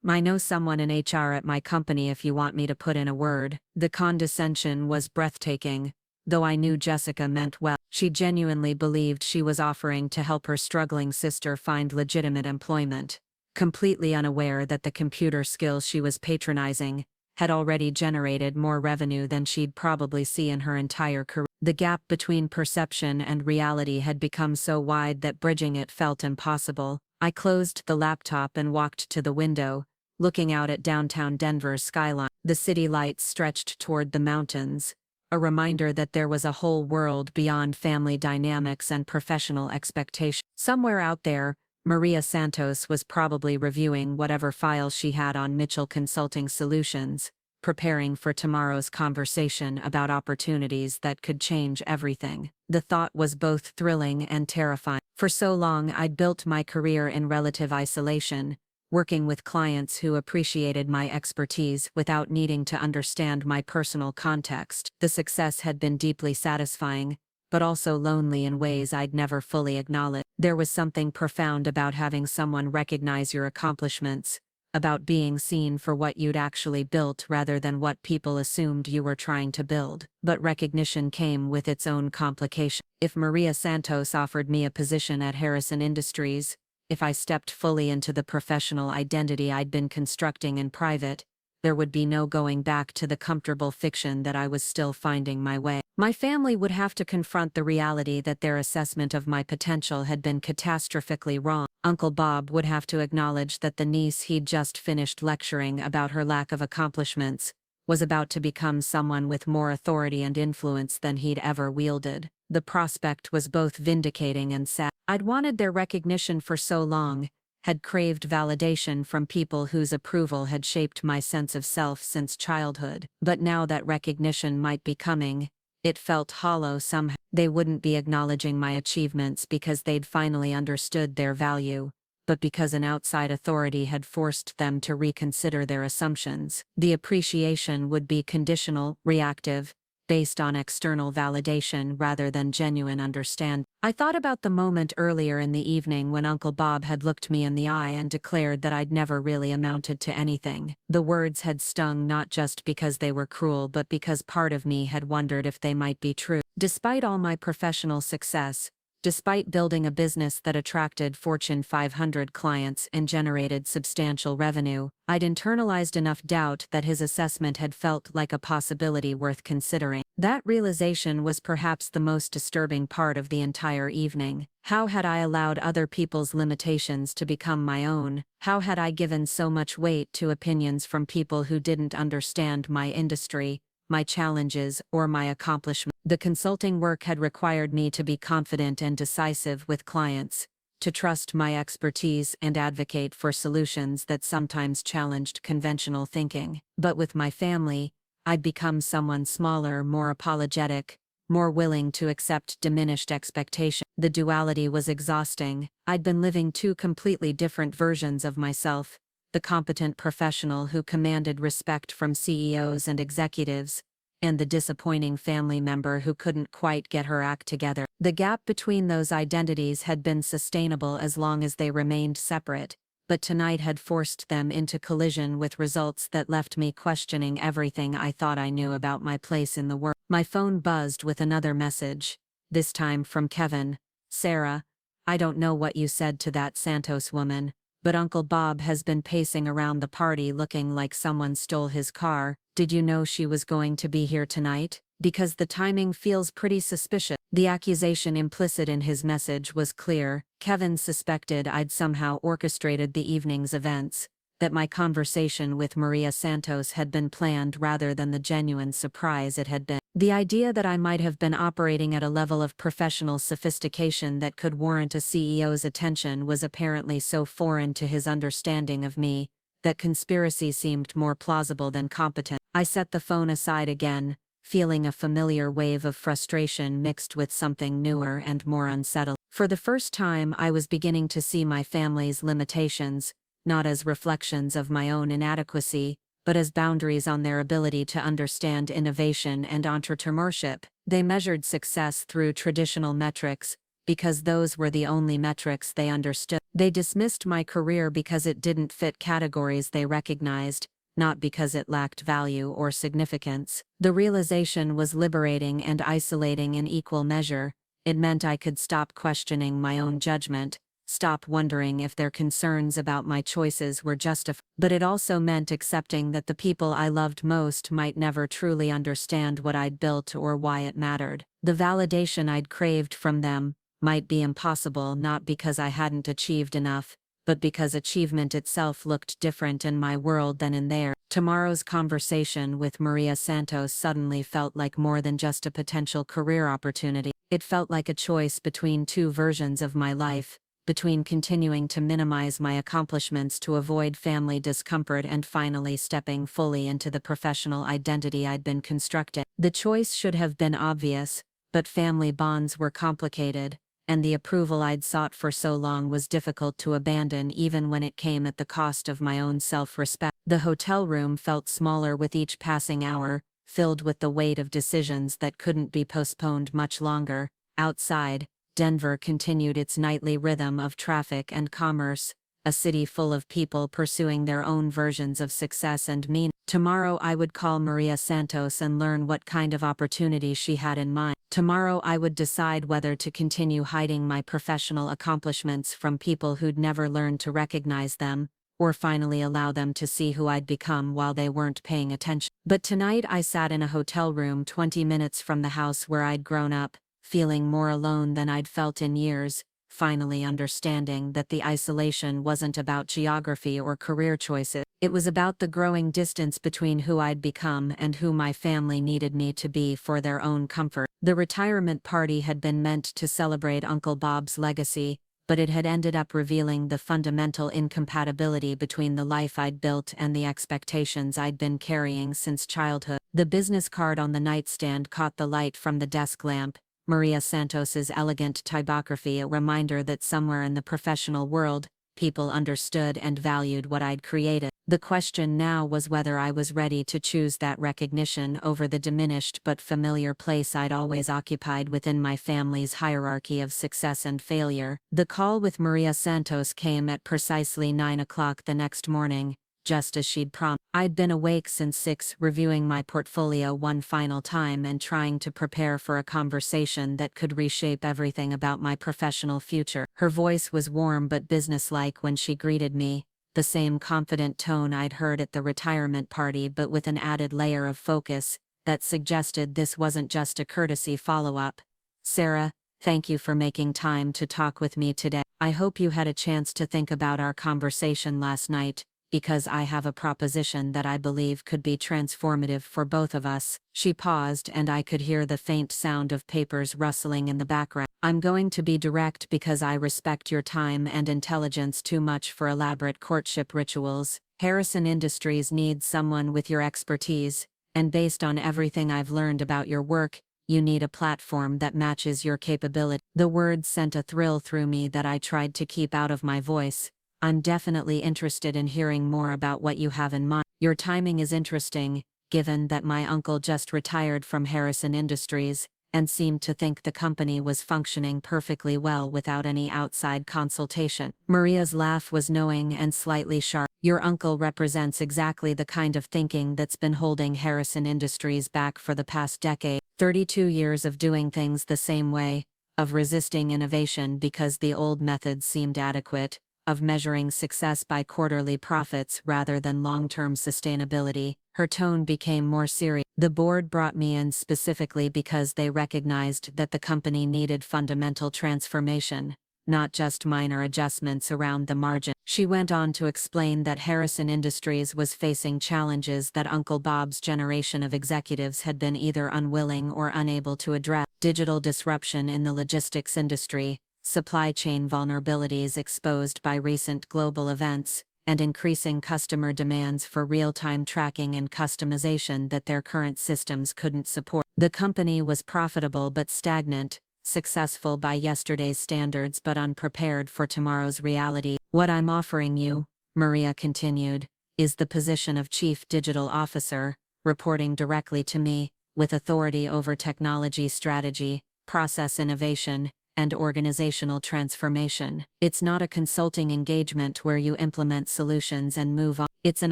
I know someone in HR at my company if you want me to put in a word." The condescension was breathtaking, though I knew Jessica meant well. She genuinely believed she was offering to help her struggling sister find legitimate employment, completely unaware that the computer skills she was patronizing had already generated more revenue than she'd probably see in her entire career. The gap between perception and reality had become so wide that bridging it felt impossible. I closed the laptop and walked to the window, looking out at downtown Denver's skyline. The city lights stretched toward the mountains, a reminder that there was a whole world beyond family dynamics and professional expectations. Somewhere out there, Maria Santos was probably reviewing whatever files she had on Mitchell Consulting Solutions, preparing for tomorrow's conversation about opportunities that could change everything. The thought was both thrilling and terrifying. For so long I'd built my career in relative isolation, working with clients who appreciated my expertise without needing to understand my personal context. The success had been deeply satisfying, but also lonely in ways I'd never fully acknowledged. There was something profound about having someone recognize your accomplishments, about being seen for what you'd actually built rather than what people assumed you were trying to build. But recognition came with its own complication. If Maria Santos offered me a position at Harrison Industries, if I stepped fully into the professional identity I'd been constructing in private, there would be no going back to the comfortable fiction that I was still finding my way. My family would have to confront the reality that their assessment of my potential had been catastrophically wrong. Uncle Bob would have to acknowledge that the niece he'd just finished lecturing about her lack of accomplishments was about to become someone with more authority and influence than he'd ever wielded. The prospect was both vindicating and sad. I'd wanted their recognition for so long, had craved validation from people whose approval had shaped my sense of self since childhood. But now that recognition might be coming, it felt hollow somehow. They wouldn't be acknowledging my achievements because they'd finally understood their value, but because an outside authority had forced them to reconsider their assumptions. The appreciation would be conditional, reactive, based on external validation rather than genuine understanding. I thought about the moment earlier in the evening when Uncle Bob had looked me in the eye and declared that I'd never really amounted to anything. The words had stung not just because they were cruel but because part of me had wondered if they might be true. Despite all my professional success, despite building a business that attracted Fortune 500 clients and generated substantial revenue, I'd internalized enough doubt that his assessment had felt like a possibility worth considering. That realization was perhaps the most disturbing part of the entire evening. How had I allowed other people's limitations to become my own? How had I given so much weight to opinions from people who didn't understand my industry, my challenges, or my accomplishments? The consulting work had required me to be confident and decisive with clients, to trust my expertise and advocate for solutions that sometimes challenged conventional thinking. But with my family, I'd become someone smaller, more apologetic, more willing to accept diminished expectations. The duality was exhausting. I'd been living two completely different versions of myself: the competent professional who commanded respect from CEOs and executives, and the disappointing family member who couldn't quite get her act together. The gap between those identities had been sustainable as long as they remained separate, but tonight had forced them into collision with results that left me questioning everything I thought I knew about my place in the world. My phone buzzed with another message, this time from Kevin. "Sarah, I don't know what you said to that Santos woman, but Uncle Bob has been pacing around the party looking like someone stole his car. Did you know she was going to be here tonight? Because the timing feels pretty suspicious." The accusation implicit in his message was clear. Kevin suspected I'd somehow orchestrated the evening's events, that my conversation with Maria Santos had been planned rather than the genuine surprise it had been. The idea that I might have been operating at a level of professional sophistication that could warrant a CEO's attention was apparently so foreign to his understanding of me that conspiracy seemed more plausible than competent. I set the phone aside again, feeling a familiar wave of frustration mixed with something newer and more unsettling. For the first time, I was beginning to see my family's limitations, not as reflections of my own inadequacy, but as boundaries on their ability to understand innovation and entrepreneurship. They measured success through traditional metrics, because those were the only metrics they understood. They dismissed my career because it didn't fit categories they recognized, not because it lacked value or significance. The realization was liberating and isolating in equal measure. It meant I could stop questioning my own judgment, stop wondering if their concerns about my choices were justified. But it also meant accepting that the people I loved most might never truly understand what I'd built or why it mattered. The validation I'd craved from them might be impossible, not because I hadn't achieved enough, but because achievement itself looked different in my world than in theirs. Tomorrow's conversation with Maria Santos suddenly felt like more than just a potential career opportunity. It felt like a choice between two versions of my life, between continuing to minimize my accomplishments to avoid family discomfort and finally stepping fully into the professional identity I'd been constructing. The choice should have been obvious, but family bonds were complicated, and the approval I'd sought for so long was difficult to abandon even when it came at the cost of my own self-respect. The hotel room felt smaller with each passing hour, filled with the weight of decisions that couldn't be postponed much longer. Outside, Denver continued its nightly rhythm of traffic and commerce, a city full of people pursuing their own versions of success and meaning. Tomorrow I would call Maria Santos and learn what kind of opportunity she had in mind. Tomorrow I would decide whether to continue hiding my professional accomplishments from people who'd never learned to recognize them, or finally allow them to see who I'd become while they weren't paying attention. But tonight I sat in a hotel room 20 minutes from the house where I'd grown up, feeling more alone than I'd felt in years, finally understanding that the isolation wasn't about geography or career choices. It was about the growing distance between who I'd become and who my family needed me to be for their own comfort. The retirement party had been meant to celebrate Uncle Bob's legacy, but it had ended up revealing the fundamental incompatibility between the life I'd built and the expectations I'd been carrying since childhood. The business card on the nightstand caught the light from the desk lamp, Maria Santos's elegant typography, a reminder that somewhere in the professional world, people understood and valued what I'd created. The question now was whether I was ready to choose that recognition over the diminished but familiar place I'd always occupied within my family's hierarchy of success and failure. The call with Maria Santos came at precisely 9 o'clock the next morning, just as she'd promised. I'd been awake since 6, reviewing my portfolio one final time and trying to prepare for a conversation that could reshape everything about my professional future. Her voice was warm but businesslike when she greeted me, the same confident tone I'd heard at the retirement party, but with an added layer of focus that suggested this wasn't just a courtesy follow-up. "Sarah, thank you for making time to talk with me today. I hope you had a chance to think about our conversation last night, because I have a proposition that I believe could be transformative for both of us." She paused and I could hear the faint sound of papers rustling in the background. "I'm going to be direct because I respect your time and intelligence too much for elaborate courtship rituals. Harrison Industries needs someone with your expertise, and based on everything I've learned about your work, you need a platform that matches your capability." The words sent a thrill through me that I tried to keep out of my voice. "I'm definitely interested in hearing more about what you have in mind. Your timing is interesting, given that my uncle just retired from Harrison Industries, and seemed to think the company was functioning perfectly well without any outside consultation." Maria's laugh was knowing and slightly sharp. "Your uncle represents exactly the kind of thinking that's been holding Harrison Industries back for the past decade. 32 years of doing things the same way, of resisting innovation because the old methods seemed adequate, of measuring success by quarterly profits rather than long-term sustainability." Her tone became more serious. "The board brought me in specifically because they recognized that the company needed fundamental transformation, not just minor adjustments around the margin." She went on to explain that Harrison Industries was facing challenges that Uncle Bob's generation of executives had been either unwilling or unable to address: digital disruption in the logistics industry, supply chain vulnerabilities exposed by recent global events, and increasing customer demands for real-time tracking and customization that their current systems couldn't support. The company was profitable but stagnant, successful by yesterday's standards but unprepared for tomorrow's reality. "What I'm offering you," Maria continued, "is the position of Chief Digital Officer, reporting directly to me, with authority over technology strategy, process innovation, and organizational transformation. It's not a consulting engagement where you implement solutions and move on. It's an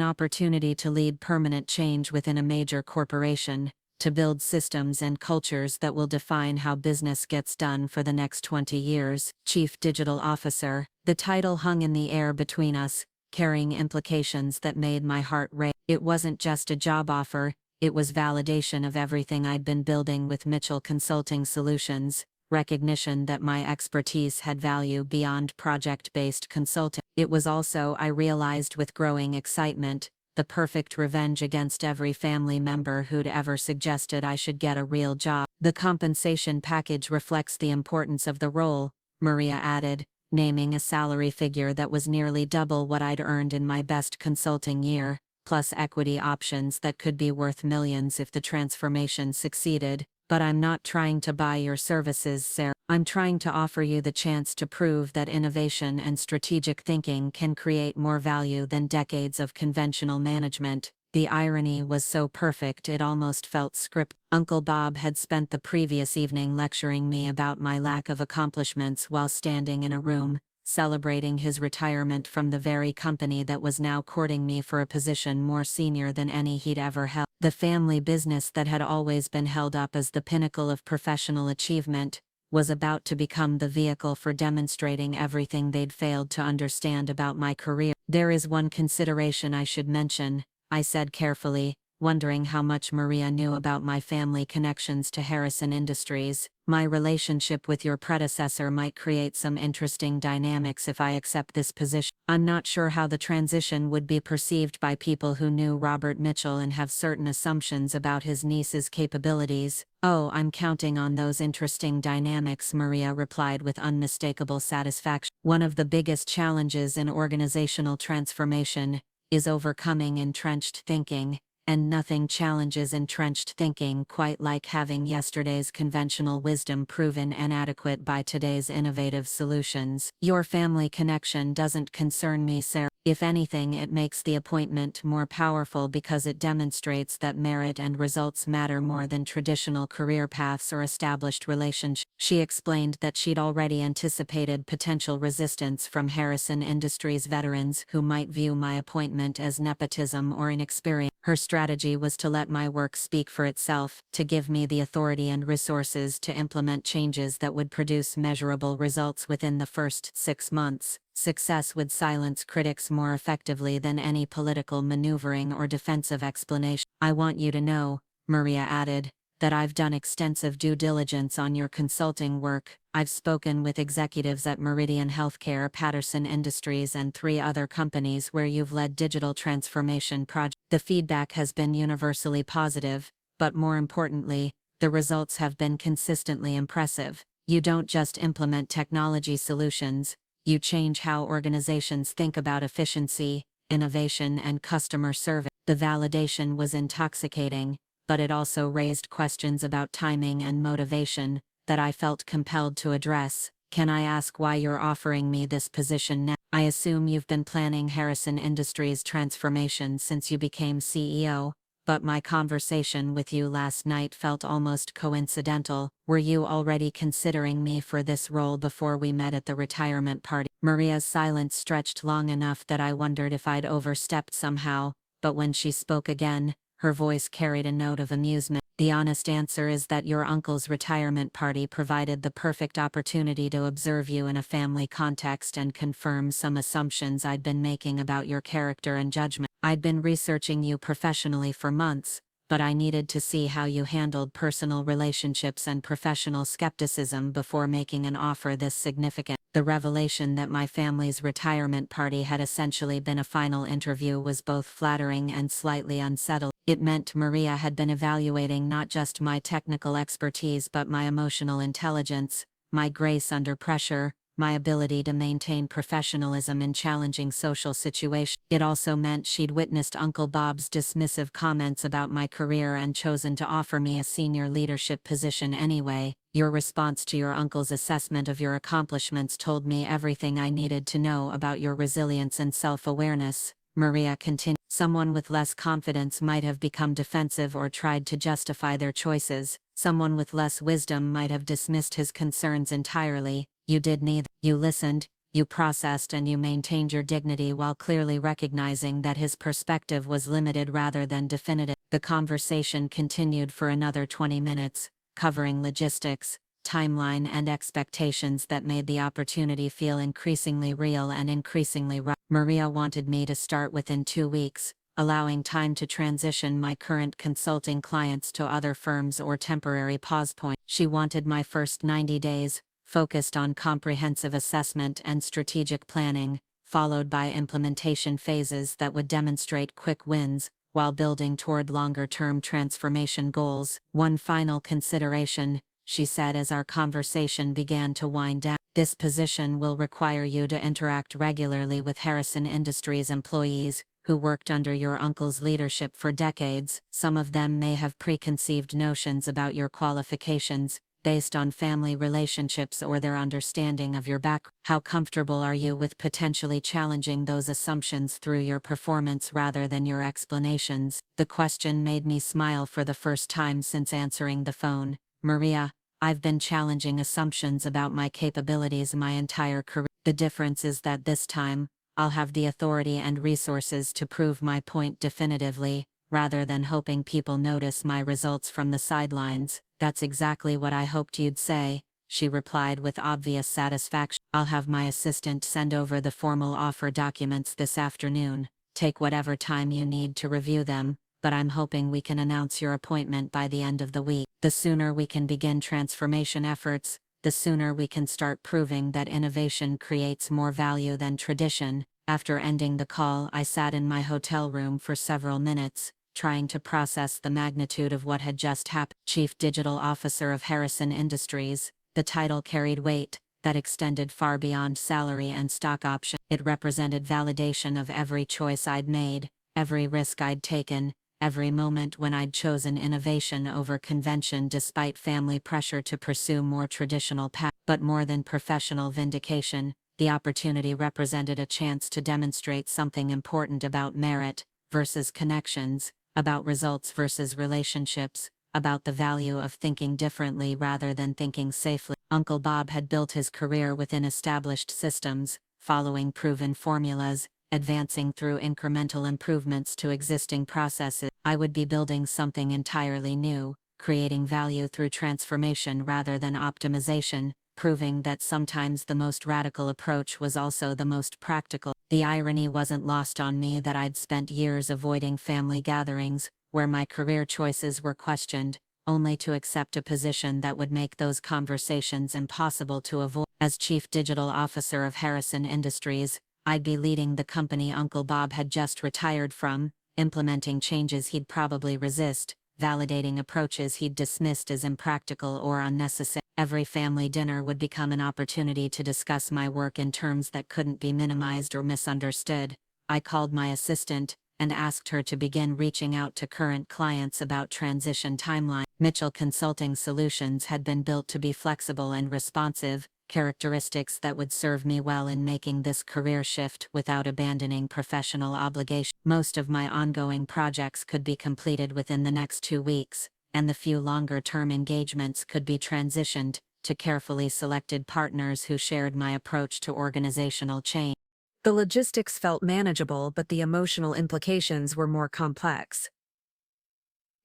opportunity to lead permanent change within a major corporation, to build systems and cultures that will define how business gets done for the next 20 years. Chief Digital Officer." The title hung in the air between us, carrying implications that made my heart race. It wasn't just a job offer, it was validation of everything I'd been building with Mitchell Consulting Solutions. Recognition that my expertise had value beyond project-based consulting. It was also, I realized with growing excitement, the perfect revenge against every family member who'd ever suggested I should get a real job. "The compensation package reflects the importance of the role," Maria added, naming a salary figure that was nearly double what I'd earned in my best consulting year, plus equity options that could be worth millions if the transformation succeeded. "But I'm not trying to buy your services, Sarah. I'm trying to offer you the chance to prove that innovation and strategic thinking can create more value than decades of conventional management." The irony was so perfect it almost felt scripted. Uncle Bob had spent the previous evening lecturing me about my lack of accomplishments while standing in a room, celebrating his retirement from the very company that was now courting me for a position more senior than any he'd ever held. The family business that had always been held up as the pinnacle of professional achievement, was about to become the vehicle for demonstrating everything they'd failed to understand about my career. "There is one consideration I should mention," I said carefully, wondering how much Maria knew about my family connections to Harrison Industries. "My relationship with your predecessor might create some interesting dynamics if I accept this position. I'm not sure how the transition would be perceived by people who knew Robert Mitchell and have certain assumptions about his niece's capabilities." "Oh, I'm counting on those interesting dynamics," Maria replied with unmistakable satisfaction. "One of the biggest challenges in organizational transformation is overcoming entrenched thinking. And nothing challenges entrenched thinking quite like having yesterday's conventional wisdom proven inadequate by today's innovative solutions. Your family connection doesn't concern me, Sarah. If anything, it makes the appointment more powerful because it demonstrates that merit and results matter more than traditional career paths or established relationships." She explained that she'd already anticipated potential resistance from Harrison Industries veterans who might view my appointment as nepotism or inexperience. Her strategy was to let my work speak for itself, to give me the authority and resources to implement changes that would produce measurable results within the first 6 months. Success would silence critics more effectively than any political maneuvering or defensive explanation. "I want you to know," Maria added, "that I've done extensive due diligence on your consulting work. I've spoken with executives at Meridian Healthcare, Patterson Industries, and 3 other companies where you've led digital transformation projects. The feedback has been universally positive, but more importantly, the results have been consistently impressive. You don't just implement technology solutions, you change how organizations think about efficiency, innovation, and customer service." The validation was intoxicating, but it also raised questions about timing and motivation that I felt compelled to address. "Can I ask why you're offering me this position now? I assume you've been planning Harrison Industries transformation since you became CEO, but my conversation with you last night felt almost coincidental. Were you already considering me for this role before we met at the retirement party?" Maria's silence stretched long enough that I wondered if I'd overstepped somehow, but when she spoke again, her voice carried a note of amusement. "The honest answer is that your uncle's retirement party provided the perfect opportunity to observe you in a family context and confirm some assumptions I'd been making about your character and judgment. I'd been researching you professionally for months, but I needed to see how you handled personal relationships and professional skepticism before making an offer this significant." The revelation that my family's retirement party had essentially been a final interview was both flattering and slightly unsettling. It meant Maria had been evaluating not just my technical expertise but my emotional intelligence, my grace under pressure, my ability to maintain professionalism in challenging social situations. It also meant she'd witnessed Uncle Bob's dismissive comments about my career and chosen to offer me a senior leadership position anyway. "Your response to your uncle's assessment of your accomplishments told me everything I needed to know about your resilience and self-awareness," Maria continued. "Someone with less confidence might have become defensive or tried to justify their choices. Someone with less wisdom might have dismissed his concerns entirely. You did neither. You listened, you processed, and you maintained your dignity while clearly recognizing that his perspective was limited rather than definitive." The conversation continued for another 20 minutes, covering logistics, timeline, and expectations that made the opportunity feel increasingly real and increasingly right. Maria wanted me to start within 2 weeks, allowing time to transition my current consulting clients to other firms or temporary pause points. She wanted my first 90 days focused on comprehensive assessment and strategic planning, followed by implementation phases that would demonstrate quick wins while building toward longer-term transformation goals. "One final consideration," she said as our conversation began to wind down. "This position will require you to interact regularly with Harrison Industries employees who worked under your uncle's leadership for decades. Some of them may have preconceived notions about your qualifications based on family relationships or their understanding of your background. How comfortable are you with potentially challenging those assumptions through your performance rather than your explanations?" The question made me smile for the first time since answering the phone. "Maria, I've been challenging assumptions about my capabilities my entire career. The difference is that this time, I'll have the authority and resources to prove my point definitively, rather than hoping people notice my results from the sidelines." "That's exactly what I hoped you'd say," she replied with obvious satisfaction. I'll have my assistant send over the formal offer documents this afternoon. Take whatever time you need to review them, but I'm hoping we can announce your appointment by the end of the week. The sooner we can begin transformation efforts, the sooner we can start proving that innovation creates more value than tradition. After ending the call, I sat in my hotel room for several minutes, trying to process the magnitude of what had just happened. Chief Digital Officer of Harrison Industries, the title carried weight that extended far beyond salary and stock option. It represented validation of every choice I'd made, every risk I'd taken, every moment when I'd chosen innovation over convention despite family pressure to pursue more traditional paths. But more than professional vindication, the opportunity represented a chance to demonstrate something important about merit versus connections, about results versus relationships, about the value of thinking differently rather than thinking safely. Uncle Bob had built his career within established systems, following proven formulas, advancing through incremental improvements to existing processes. I would be building something entirely new, creating value through transformation rather than optimization, proving that sometimes the most radical approach was also the most practical. The irony wasn't lost on me that I'd spent years avoiding family gatherings, where my career choices were questioned, only to accept a position that would make those conversations impossible to avoid. As Chief Digital Officer of Harrison Industries, I'd be leading the company Uncle Bob had just retired from, implementing changes he'd probably resist, validating approaches he'd dismissed as impractical or unnecessary. Every family dinner would become an opportunity to discuss my work in terms that couldn't be minimized or misunderstood. I called my assistant and asked her to begin reaching out to current clients about transition timeline. Mitchell Consulting Solutions had been built to be flexible and responsive, characteristics that would serve me well in making this career shift without abandoning professional obligation. Most of my ongoing projects could be completed within the next 2 weeks, and the few longer-term engagements could be transitioned to carefully selected partners who shared my approach to organizational change. The logistics felt manageable, but the emotional implications were more complex.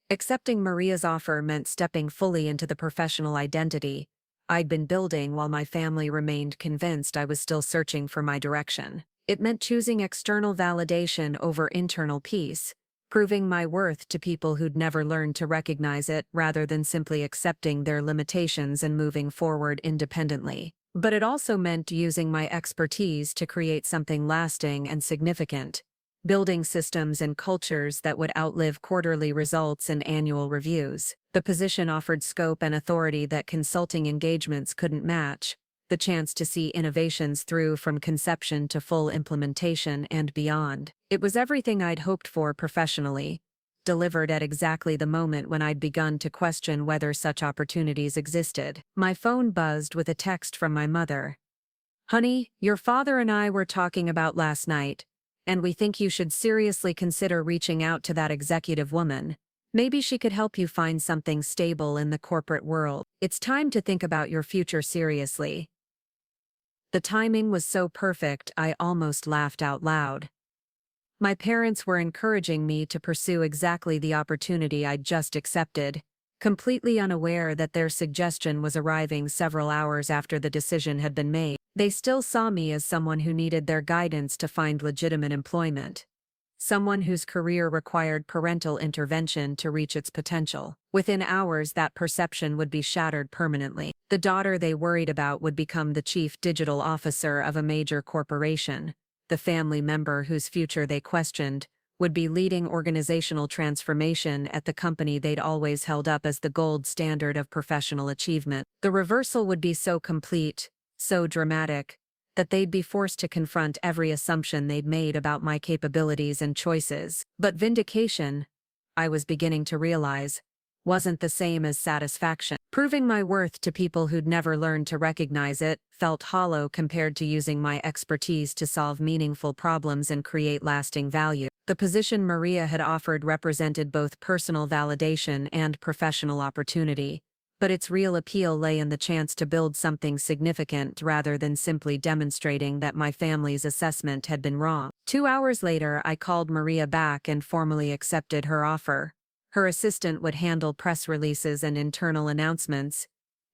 Accepting Maria's offer meant stepping fully into the professional identity I'd been building while my family remained convinced I was still searching for my direction. It meant choosing external validation over internal peace, proving my worth to people who'd never learned to recognize it rather than simply accepting their limitations and moving forward independently. But it also meant using my expertise to create something lasting and significant, building systems and cultures that would outlive quarterly results and annual reviews. The position offered scope and authority that consulting engagements couldn't match, the chance to see innovations through from conception to full implementation and beyond. It was everything I'd hoped for professionally, delivered at exactly the moment when I'd begun to question whether such opportunities existed. My phone buzzed with a text from my mother. "Honey, your father and I were talking about last night, and we think you should seriously consider reaching out to that executive woman. Maybe she could help you find something stable in the corporate world. It's time to think about your future seriously." The timing was so perfect I almost laughed out loud. My parents were encouraging me to pursue exactly the opportunity I'd just accepted, completely unaware that their suggestion was arriving several hours after the decision had been made. They still saw me as someone who needed their guidance to find legitimate employment, someone whose career required parental intervention to reach its potential. Within hours, that perception would be shattered permanently. The daughter they worried about would become the chief digital officer of a major corporation. The family member whose future they questioned would be leading organizational transformation at the company they'd always held up as the gold standard of professional achievement. The reversal would be so complete, so dramatic, that they'd be forced to confront every assumption they'd made about my capabilities and choices. But vindication, I was beginning to realize, wasn't the same as satisfaction. Proving my worth to people who'd never learned to recognize it felt hollow compared to using my expertise to solve meaningful problems and create lasting value. The position Maria had offered represented both personal validation and professional opportunity, but its real appeal lay in the chance to build something significant rather than simply demonstrating that my family's assessment had been wrong. 2 hours later, I called Maria back and formally accepted her offer. Her assistant would handle press releases and internal announcements,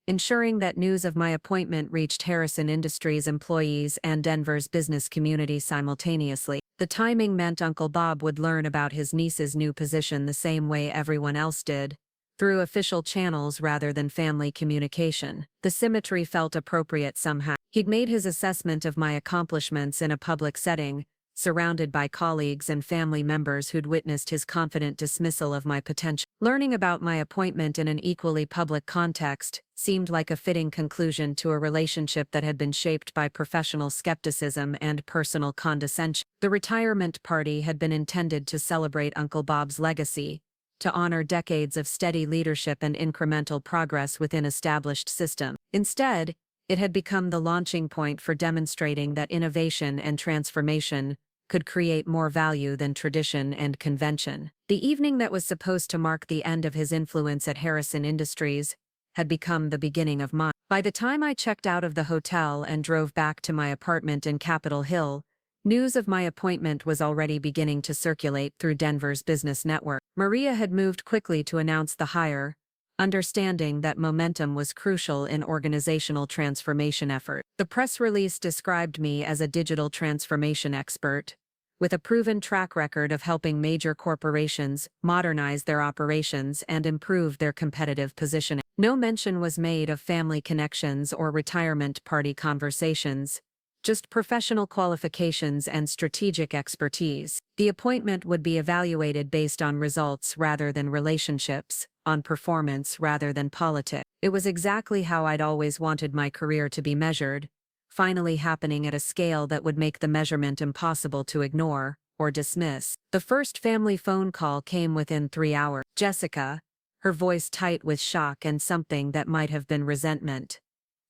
ensuring that news of my appointment reached Harrison Industries employees and Denver's business community simultaneously. The timing meant Uncle Bob would learn about his niece's new position the same way everyone else did, through official channels rather than family communication. The symmetry felt appropriate somehow. He'd made his assessment of my accomplishments in a public setting, surrounded by colleagues and family members who'd witnessed his confident dismissal of my potential. Learning about my appointment in an equally public context seemed like a fitting conclusion to a relationship that had been shaped by professional skepticism and personal condescension. The retirement party had been intended to celebrate Uncle Bob's legacy, to honor decades of steady leadership and incremental progress within established systems. Instead, it had become the launching point for demonstrating that innovation and transformation could create more value than tradition and convention. The evening that was supposed to mark the end of his influence at Harrison Industries had become the beginning of mine. By the time I checked out of the hotel and drove back to my apartment in Capitol Hill, news of my appointment was already beginning to circulate through Denver's business network. Maria had moved quickly to announce the hire, understanding that momentum was crucial in organizational transformation efforts. The press release described me as a digital transformation expert, with a proven track record of helping major corporations modernize their operations and improve their competitive positioning. No mention was made of family connections or retirement party conversations, just professional qualifications and strategic expertise. The appointment would be evaluated based on results rather than relationships, on performance rather than politics. It was exactly how I'd always wanted my career to be measured, finally happening at a scale that would make the measurement impossible to ignore or dismiss. The first family phone call came within 3 hours. Jessica, her voice tight with shock and something that might have been resentment.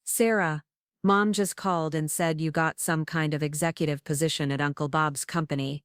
"Sarah, Mom just called and said you got some kind of executive position at Uncle Bob's company.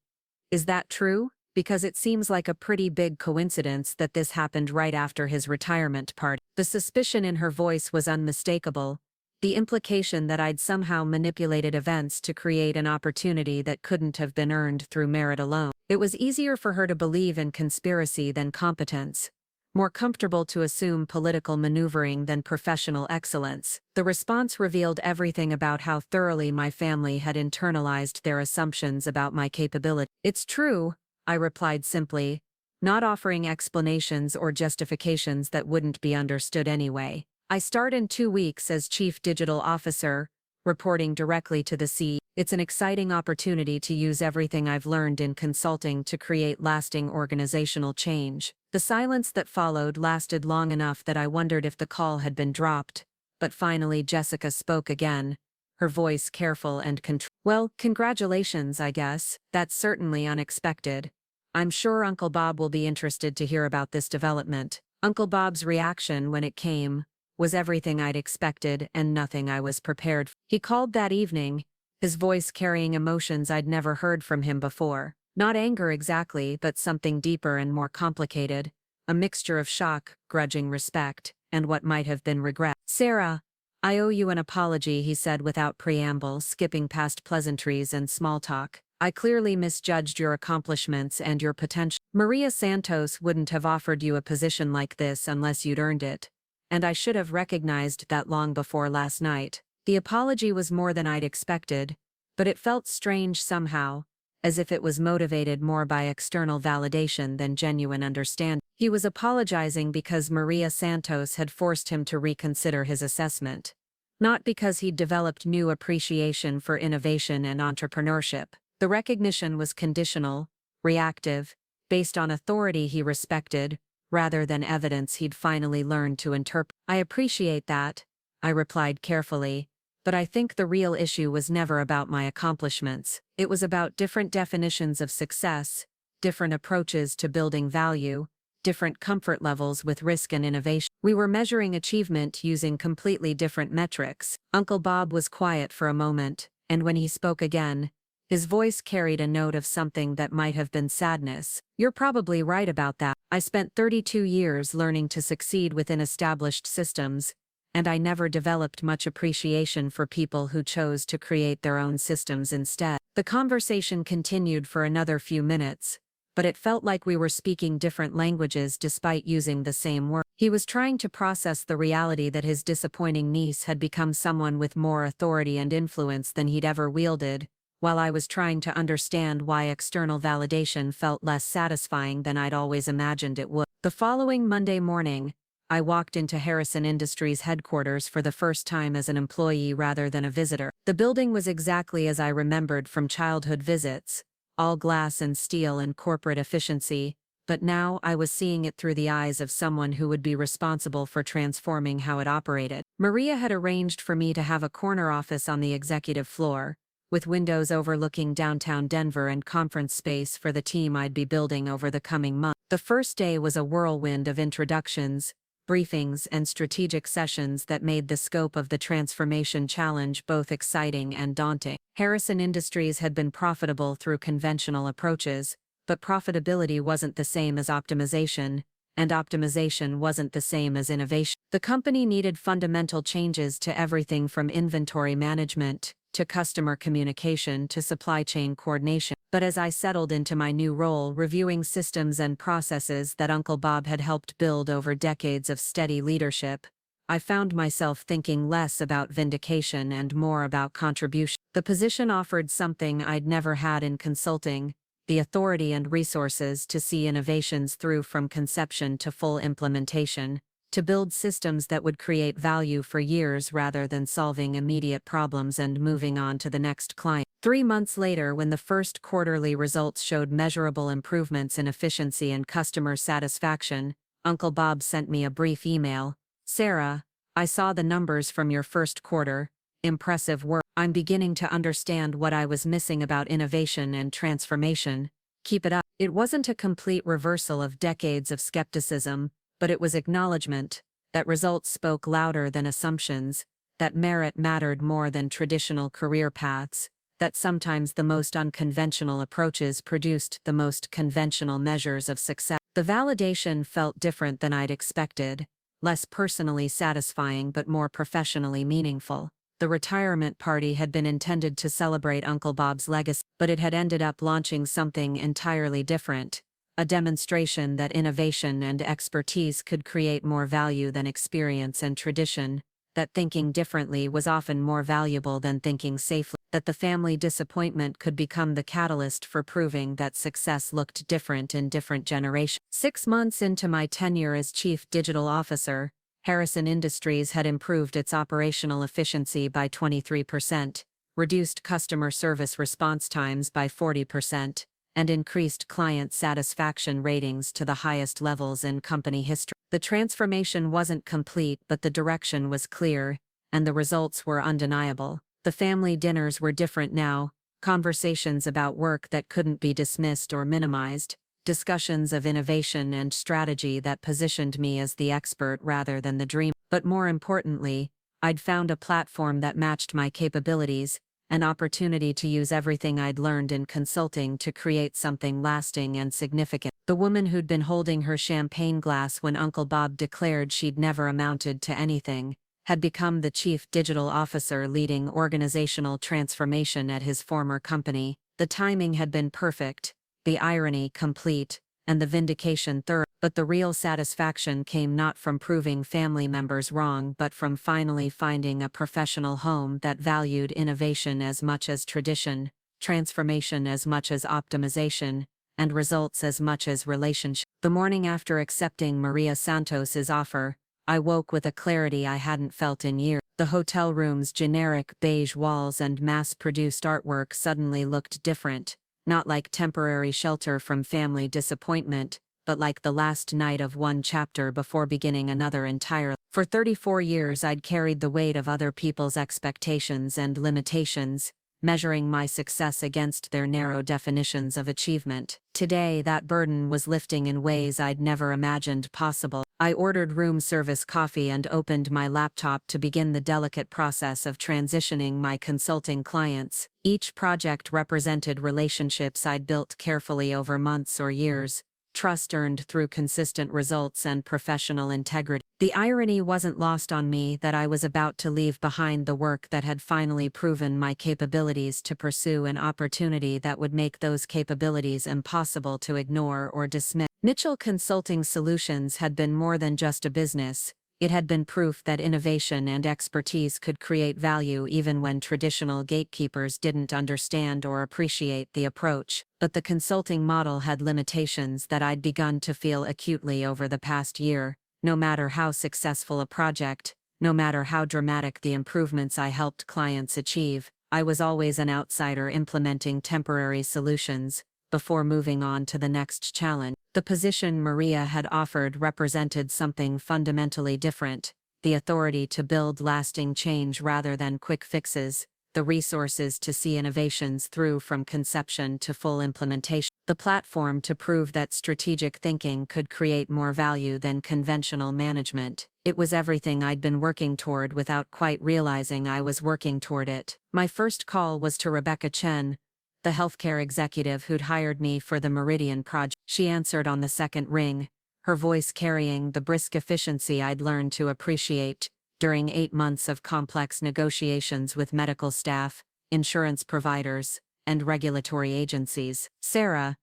Is that true? Because it seems like a pretty big coincidence that this happened right after his retirement party." The suspicion in her voice was unmistakable, the implication that I'd somehow manipulated events to create an opportunity that couldn't have been earned through merit alone. It was easier for her to believe in conspiracy than competence, more comfortable to assume political maneuvering than professional excellence. The response revealed everything about how thoroughly my family had internalized their assumptions about my capability. "It's true," I replied simply, not offering explanations or justifications that wouldn't be understood anyway. "I start in 2 weeks as Chief Digital Officer, reporting directly to the CEO. It's an exciting opportunity to use everything I've learned in consulting to create lasting organizational change." The silence that followed lasted long enough that I wondered if the call had been dropped, but finally Jessica spoke again, her voice careful and controlled. "Well, congratulations, I guess. That's certainly unexpected. I'm sure Uncle Bob will be interested to hear about this development." Uncle Bob's reaction when it came was everything I'd expected and nothing I was prepared for. He called that evening, his voice carrying emotions I'd never heard from him before. Not anger exactly, but something deeper and more complicated, a mixture of shock, grudging respect, and what might have been regret. "Sarah, I owe you an apology," he said without preamble, skipping past pleasantries and small talk. "I clearly misjudged your accomplishments and your potential. Maria Santos wouldn't have offered you a position like this unless you'd earned it, and I should have recognized that long before last night." The apology was more than I'd expected, but it felt strange somehow, as if it was motivated more by external validation than genuine understanding. He was apologizing because Maria Santos had forced him to reconsider his assessment, not because he'd developed new appreciation for innovation and entrepreneurship. The recognition was conditional, reactive, based on authority he respected, rather than evidence he'd finally learned to interpret. "I appreciate that," I replied carefully, "but I think the real issue was never about my accomplishments. It was about different definitions of success, different approaches to building value, different comfort levels with risk and innovation. We were measuring achievement using completely different metrics." Uncle Bob was quiet for a moment, and when he spoke again, his voice carried a note of something that might have been sadness. "You're probably right about that. I spent 32 years learning to succeed within established systems, and I never developed much appreciation for people who chose to create their own systems instead." The conversation continued for another few minutes, but it felt like we were speaking different languages despite using the same word. He was trying to process the reality that his disappointing niece had become someone with more authority and influence than he'd ever wielded, while I was trying to understand why external validation felt less satisfying than I'd always imagined it would. The following Monday morning, I walked into Harrison Industries headquarters for the first time as an employee rather than a visitor. The building was exactly as I remembered from childhood visits, all glass and steel and corporate efficiency, but now I was seeing it through the eyes of someone who would be responsible for transforming how it operated. Maria had arranged for me to have a corner office on the executive floor, with windows overlooking downtown Denver and conference space for the team I'd be building over the coming month. The first day was a whirlwind of introductions, briefings, and strategic sessions that made the scope of the transformation challenge both exciting and daunting. Harrison Industries had been profitable through conventional approaches, but profitability wasn't the same as optimization, and optimization wasn't the same as innovation. The company needed fundamental changes to everything from inventory management to customer communication to supply chain coordination. But as I settled into my new role, reviewing systems and processes that Uncle Bob had helped build over decades of steady leadership, I found myself thinking less about vindication and more about contribution. The position offered something I'd never had in consulting: the authority and resources to see innovations through from conception to full implementation, to build systems that would create value for years rather than solving immediate problems and moving on to the next client. 3 months later, when the first quarterly results showed measurable improvements in efficiency and customer satisfaction, Uncle Bob sent me a brief email. "Sarah, I saw the numbers from your first quarter. Impressive work. I'm beginning to understand what I was missing about innovation and transformation. Keep it up." It wasn't a complete reversal of decades of skepticism, but it was acknowledgement that results spoke louder than assumptions, that merit mattered more than traditional career paths, that sometimes the most unconventional approaches produced the most conventional measures of success. The validation felt different than I'd expected, less personally satisfying but more professionally meaningful. The retirement party had been intended to celebrate Uncle Bob's legacy, but it had ended up launching something entirely different: a demonstration that innovation and expertise could create more value than experience and tradition, that thinking differently was often more valuable than thinking safely, that the family disappointment could become the catalyst for proving that success looked different in different generations. 6 months into my tenure as Chief Digital Officer, Harrison Industries had improved its operational efficiency by 23%, reduced customer service response times by 40%, and increased client satisfaction ratings to the highest levels in company history. The transformation wasn't complete, but the direction was clear, and the results were undeniable. The family dinners were different now, conversations about work that couldn't be dismissed or minimized, discussions of innovation and strategy that positioned me as the expert rather than the dreamer. But more importantly, I'd found a platform that matched my capabilities, an opportunity to use everything I'd learned in consulting to create something lasting and significant. The woman who'd been holding her champagne glass when Uncle Bob declared she'd never amounted to anything had become the Chief Digital Officer leading organizational transformation at his former company. The timing had been perfect, the irony complete, and the vindication thorough. But the real satisfaction came not from proving family members wrong but from finally finding a professional home that valued innovation as much as tradition, transformation as much as optimization, and results as much as relationship. The morning after accepting Maria Santos's offer, I woke with a clarity I hadn't felt in years. The hotel room's generic beige walls and mass-produced artwork suddenly looked different, not like temporary shelter from family disappointment, but like the last night of one chapter before beginning another entirely. For 34 years I'd carried the weight of other people's expectations and limitations, measuring my success against their narrow definitions of achievement. Today that burden was lifting in ways I'd never imagined possible. I ordered room service coffee and opened my laptop to begin the delicate process of transitioning my consulting clients. Each project represented relationships I'd built carefully over months or years, trust earned through consistent results and professional integrity. The irony wasn't lost on me that I was about to leave behind the work that had finally proven my capabilities to pursue an opportunity that would make those capabilities impossible to ignore or dismiss. Mitchell Consulting Solutions had been more than just a business. It had been proof that innovation and expertise could create value even when traditional gatekeepers didn't understand or appreciate the approach. But the consulting model had limitations that I'd begun to feel acutely over the past year. No matter how successful a project, no matter how dramatic the improvements I helped clients achieve, I was always an outsider implementing temporary solutions before moving on to the next challenge. The position Maria had offered represented something fundamentally different: the authority to build lasting change rather than quick fixes, the resources to see innovations through from conception to full implementation, the platform to prove that strategic thinking could create more value than conventional management. It was everything I'd been working toward without quite realizing I was working toward it. My first call was to Rebecca Chen, the healthcare executive who'd hired me for the Meridian project. She answered on the second ring, her voice carrying the brisk efficiency I'd learned to appreciate during 8 months of complex negotiations with medical staff, insurance providers, and regulatory agencies. "Sarah,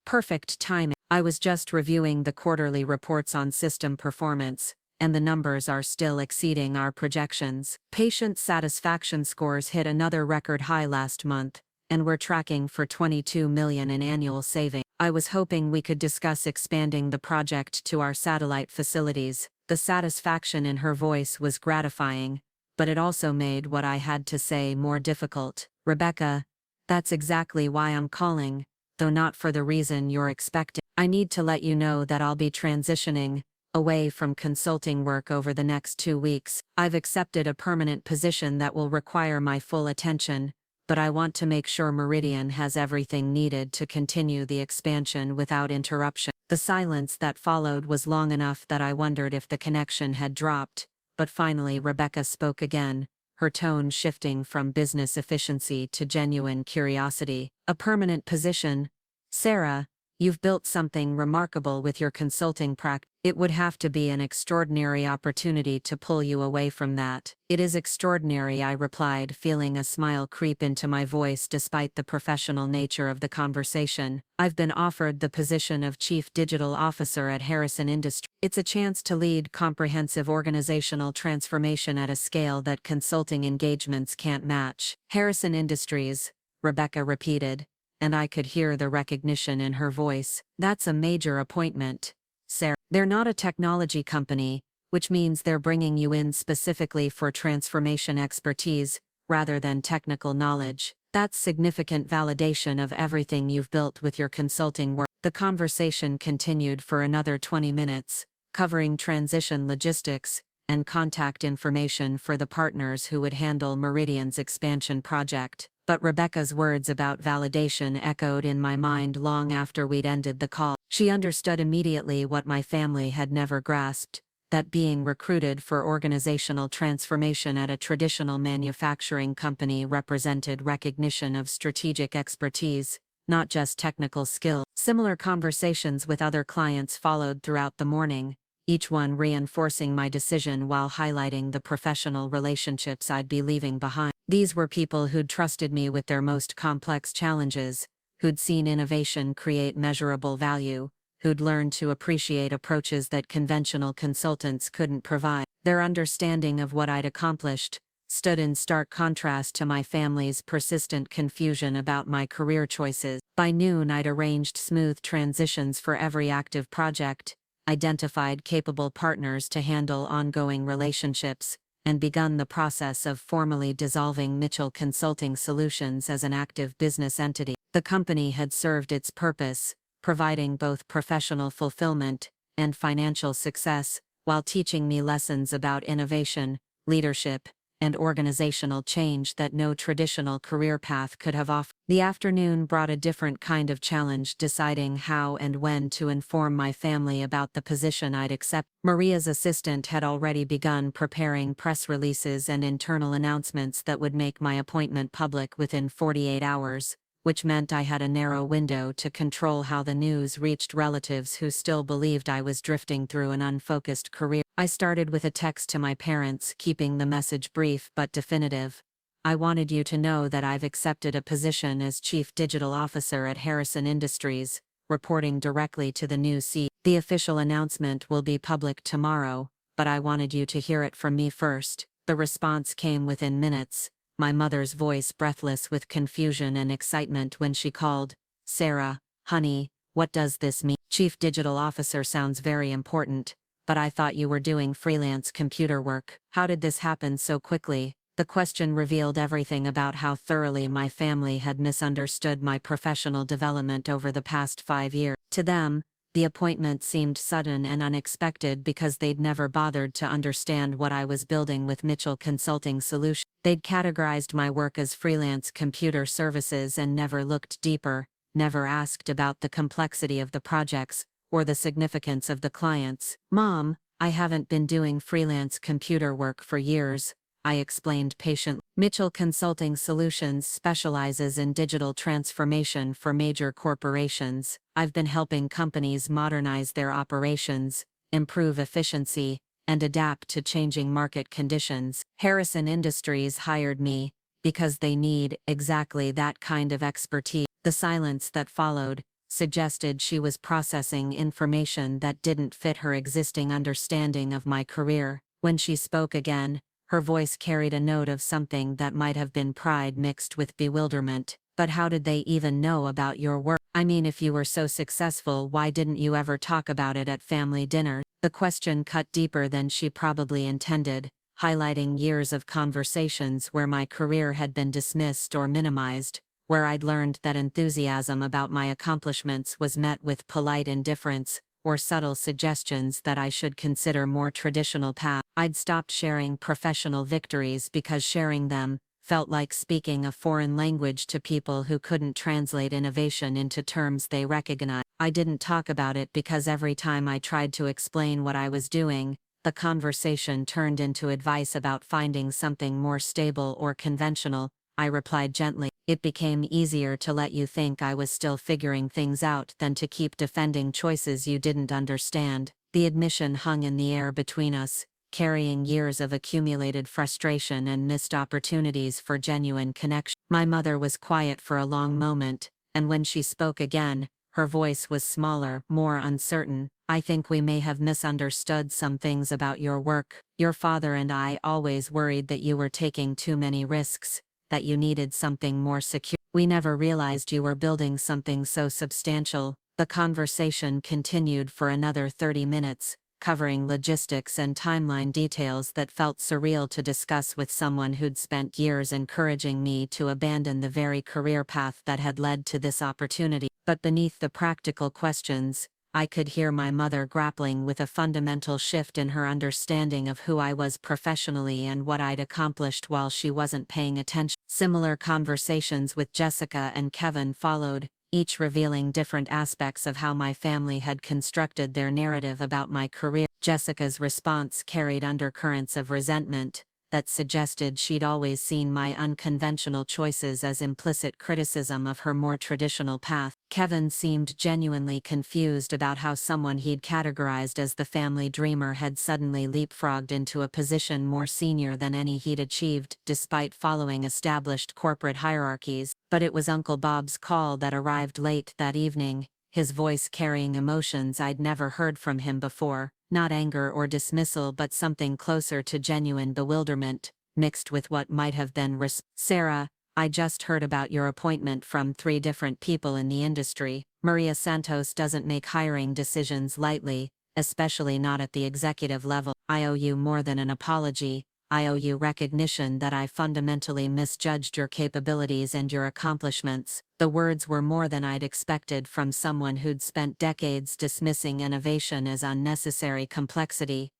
perfect timing. I was just reviewing the quarterly reports on system performance, and the numbers are still exceeding our projections. Patient satisfaction scores hit another record high last month, and we're tracking for $22 million in annual savings. I was hoping we could discuss expanding the project to our satellite facilities." The satisfaction in her voice was gratifying, but it also made what I had to say more difficult. "Rebecca, that's exactly why I'm calling, though not for the reason you're expecting. I need to let you know that I'll be transitioning away from consulting work over the next 2 weeks. I've accepted a permanent position that will require my full attention, but I want to make sure Meridian has everything needed to continue the expansion without interruption." The silence that followed was long enough that I wondered if the connection had dropped, but finally Rebecca spoke again, her tone shifting from business efficiency to genuine curiosity. "A permanent position? Sarah, you've built something remarkable with your consulting practice. It would have to be an extraordinary opportunity to pull you away from that." "It is extraordinary," I replied, feeling a smile creep into my voice despite the professional nature of the conversation. "I've been offered the position of Chief Digital Officer at Harrison Industries. It's a chance to lead comprehensive organizational transformation at a scale that consulting engagements can't match." "Harrison Industries," Rebecca repeated, and I could hear the recognition in her voice. "That's a major appointment, Sarah. They're not a technology company, which means they're bringing you in specifically for transformation expertise, rather than technical knowledge. That's significant validation of everything you've built with your consulting work." The conversation continued for another 20 minutes, covering transition logistics and contact information for the partners who would handle Meridian's expansion project. But Rebecca's words about validation echoed in my mind long after we'd ended the call. She understood immediately what my family had never grasped: that being recruited for organizational transformation at a traditional manufacturing company represented recognition of strategic expertise, not just technical skill. Similar conversations with other clients followed throughout the morning, each one reinforcing my decision while highlighting the professional relationships I'd be leaving behind. These were people who'd trusted me with their most complex challenges, who'd seen innovation create measurable value, who'd learned to appreciate approaches that conventional consultants couldn't provide. Their understanding of what I'd accomplished stood in stark contrast to my family's persistent confusion about my career choices. By noon, I'd arranged smooth transitions for every active project, identified capable partners to handle ongoing relationships, and begun the process of formally dissolving Mitchell Consulting Solutions as an active business entity. The company had served its purpose, providing both professional fulfillment and financial success, while teaching me lessons about innovation, leadership, and organizational change that no traditional career path could have offered. The afternoon brought a different kind of challenge, deciding how and when to inform my family about the position I'd accept. Maria's assistant had already begun preparing press releases and internal announcements that would make my appointment public within 48 hours, which meant I had a narrow window to control how the news reached relatives who still believed I was drifting through an unfocused career. I started with a text to my parents, keeping the message brief but definitive. I wanted you to know that I've accepted a position as Chief Digital Officer at Harrison Industries, reporting directly to the new CEO. The official announcement will be public tomorrow, but I wanted you to hear it from me first. The response came within minutes, my mother's voice breathless with confusion and excitement when she called, "Sarah, honey, what does this mean?" Chief Digital Officer sounds very important, but I thought you were doing freelance computer work. How did this happen so quickly? The question revealed everything about how thoroughly my family had misunderstood my professional development over the past 5 years. To them, the appointment seemed sudden and unexpected because they'd never bothered to understand what I was building with Mitchell Consulting Solutions. They'd categorized my work as freelance computer services and never looked deeper, never asked about the complexity of the projects or the significance of the clients. "Mom, I haven't been doing freelance computer work for years," I explained patiently. "Mitchell Consulting Solutions specializes in digital transformation for major corporations. I've been helping companies modernize their operations, improve efficiency, and adapt to changing market conditions. Harrison Industries hired me because they need exactly that kind of expertise." The silence that followed suggested she was processing information that didn't fit her existing understanding of my career. When she spoke again, her voice carried a note of something that might have been pride mixed with bewilderment. "But how did they even know about your work? I mean, if you were so successful, why didn't you ever talk about it at family dinner?" The question cut deeper than she probably intended, highlighting years of conversations where my career had been dismissed or minimized, where I'd learned that enthusiasm about my accomplishments was met with polite indifference, or subtle suggestions that I should consider more traditional paths. I'd stopped sharing professional victories because sharing them felt like speaking a foreign language to people who couldn't translate innovation into terms they recognized. I didn't talk about it because every time I tried to explain what I was doing, the conversation turned into advice about finding something more stable or conventional. I replied gently, "It became easier to let you think I was still figuring things out than to keep defending choices you didn't understand." The admission hung in the air between us, carrying years of accumulated frustration and missed opportunities for genuine connection. My mother was quiet for a long moment, and when she spoke again, her voice was smaller, more uncertain. "I think we may have misunderstood some things about your work. Your father and I always worried that you were taking too many risks, that you needed something more secure. We never realized you were building something so substantial." The conversation continued for another 30 minutes, covering logistics and timeline details that felt surreal to discuss with someone who'd spent years encouraging me to abandon the very career path that had led to this opportunity. But beneath the practical questions, I could hear my mother grappling with a fundamental shift in her understanding of who I was professionally and what I'd accomplished while she wasn't paying attention. Similar conversations with Jessica and Kevin followed, each revealing different aspects of how my family had constructed their narrative about my career. Jessica's response carried undercurrents of resentment that suggested she'd always seen my unconventional choices as implicit criticism of her more traditional path. Kevin seemed genuinely confused about how someone he'd categorized as the family dreamer had suddenly leapfrogged into a position more senior than any he'd achieved, despite following established corporate hierarchies. But it was Uncle Bob's call that arrived late that evening, his voice carrying emotions I'd never heard from him before. Not anger or dismissal, but something closer to genuine bewilderment, mixed with what might have been "Sarah, I just heard about your appointment from 3 different people in the industry. Maria Santos doesn't make hiring decisions lightly, especially not at the executive level. I owe you more than an apology. I owe you recognition that I fundamentally misjudged your capabilities and your accomplishments." The words were more than I'd expected from someone who'd spent decades dismissing innovation as unnecessary complexity.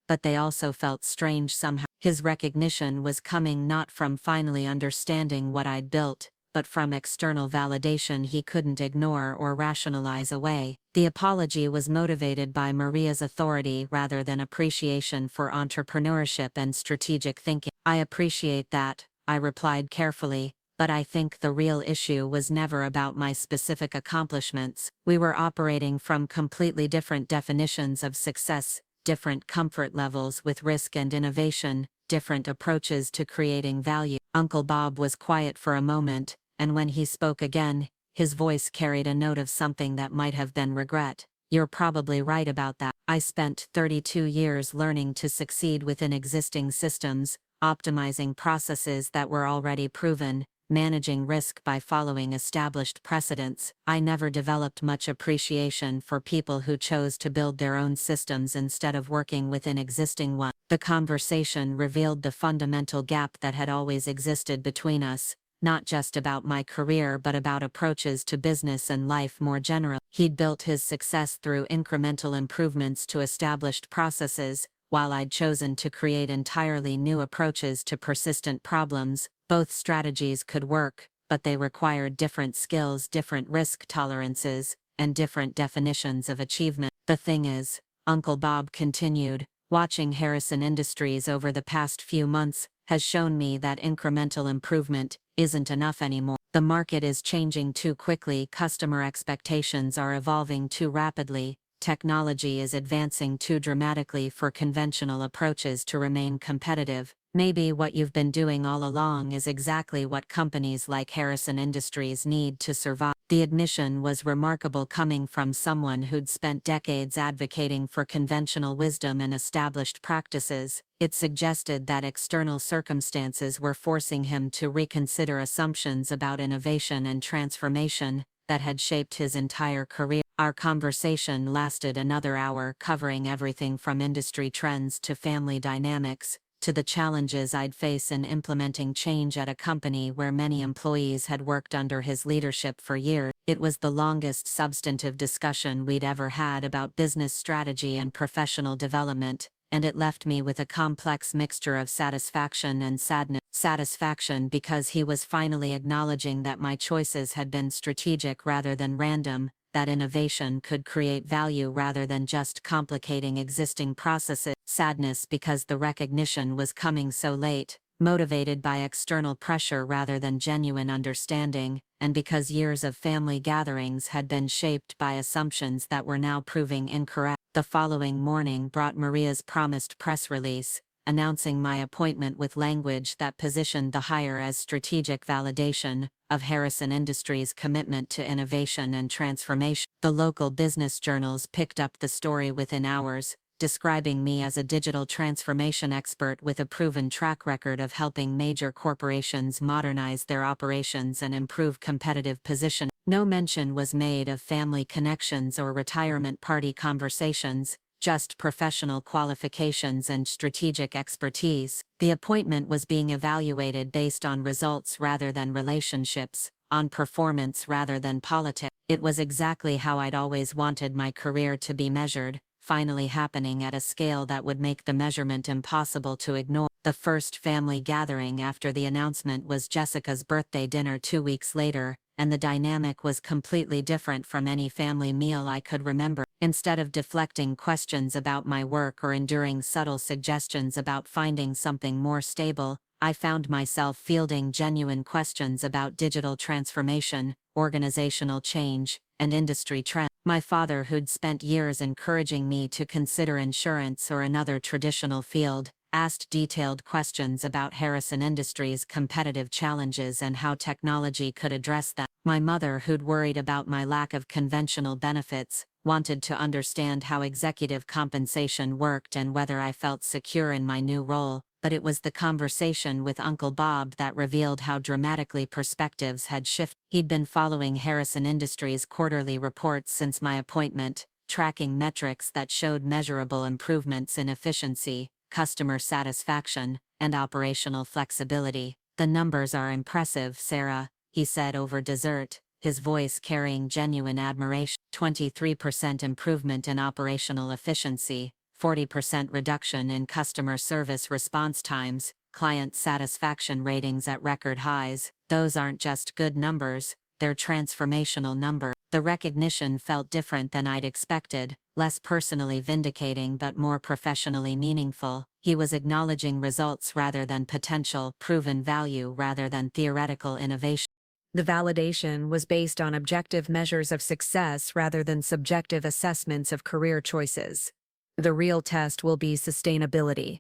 But they also felt strange somehow. His recognition was coming not from finally understanding what I'd built, but from external validation he couldn't ignore or rationalize away. The apology was motivated by Maria's authority rather than appreciation for entrepreneurship and strategic thinking. "I appreciate that," I replied carefully, but I think the real issue was never about my specific accomplishments. We were operating from completely different definitions of success, different comfort levels with risk and innovation, different approaches to creating value. Uncle Bob was quiet for a moment, and when he spoke again, his voice carried a note of something that might have been regret. You're probably right about that. I spent 32 years learning to succeed within existing systems, optimizing processes that were already proven, managing risk by following established precedents. I never developed much appreciation for people who chose to build their own systems instead of working within existing ones. The conversation revealed the fundamental gap that had always existed between us, not just about my career but about approaches to business and life more generally. He'd built his success through incremental improvements to established processes, while I'd chosen to create entirely new approaches to persistent problems. Both strategies could work, but they required different skills, different risk tolerances, and different definitions of achievement. The thing is, Uncle Bob continued, watching Harrison Industries over the past few months has shown me that incremental improvement isn't enough anymore. The market is changing too quickly, customer expectations are evolving too rapidly, technology is advancing too dramatically for conventional approaches to remain competitive. Maybe what you've been doing all along is exactly what companies like Harrison Industries need to survive. The admission was remarkable coming from someone who'd spent decades advocating for conventional wisdom and established practices. It suggested that external circumstances were forcing him to reconsider assumptions about innovation and transformation that had shaped his entire career. Our conversation lasted another hour, covering everything from industry trends to family dynamics, to the challenges I'd face in implementing change at a company where many employees had worked under his leadership for years. It was the longest substantive discussion we'd ever had about business strategy and professional development, and it left me with a complex mixture of satisfaction and sadness. Satisfaction because he was finally acknowledging that my choices had been strategic rather than random, that innovation could create value rather than just complicating existing processes. Sadness because the recognition was coming so late, motivated by external pressure rather than genuine understanding, and because years of family gatherings had been shaped by assumptions that were now proving incorrect. The following morning brought Maria's promised press release, announcing my appointment with language that positioned the hire as strategic validation of Harrison Industries' commitment to innovation and transformation. The local business journals picked up the story within hours, describing me as a digital transformation expert with a proven track record of helping major corporations modernize their operations and improve competitive position. No mention was made of family connections or retirement party conversations, just professional qualifications and strategic expertise. The appointment was being evaluated based on results rather than relationships, on performance rather than politics. It was exactly how I'd always wanted my career to be measured, finally happening at a scale that would make the measurement impossible to ignore. The first family gathering after the announcement was Jessica's birthday dinner 2 weeks later, and the dynamic was completely different from any family meal I could remember. Instead of deflecting questions about my work or enduring subtle suggestions about finding something more stable, I found myself fielding genuine questions about digital transformation, organizational change, and industry trends. My father, who'd spent years encouraging me to consider insurance or another traditional field, asked detailed questions about Harrison Industries' competitive challenges and how technology could address them. My mother, who'd worried about my lack of conventional benefits, wanted to understand how executive compensation worked and whether I felt secure in my new role. But it was the conversation with Uncle Bob that revealed how dramatically perspectives had shifted. He'd been following Harrison Industries' quarterly reports since my appointment, tracking metrics that showed measurable improvements in efficiency, customer satisfaction, and operational flexibility. "The numbers are impressive, Sarah," he said over dessert, his voice carrying genuine admiration. 23% improvement in operational efficiency, 40% reduction in customer service response times, client satisfaction ratings at record highs. Those aren't just good numbers, they're transformational numbers. The recognition felt different than I'd expected, less personally vindicating but more professionally meaningful. He was acknowledging results rather than potential, proven value rather than theoretical innovation. The validation was based on objective measures of success rather than subjective assessments of career choices. The real test will be sustainability,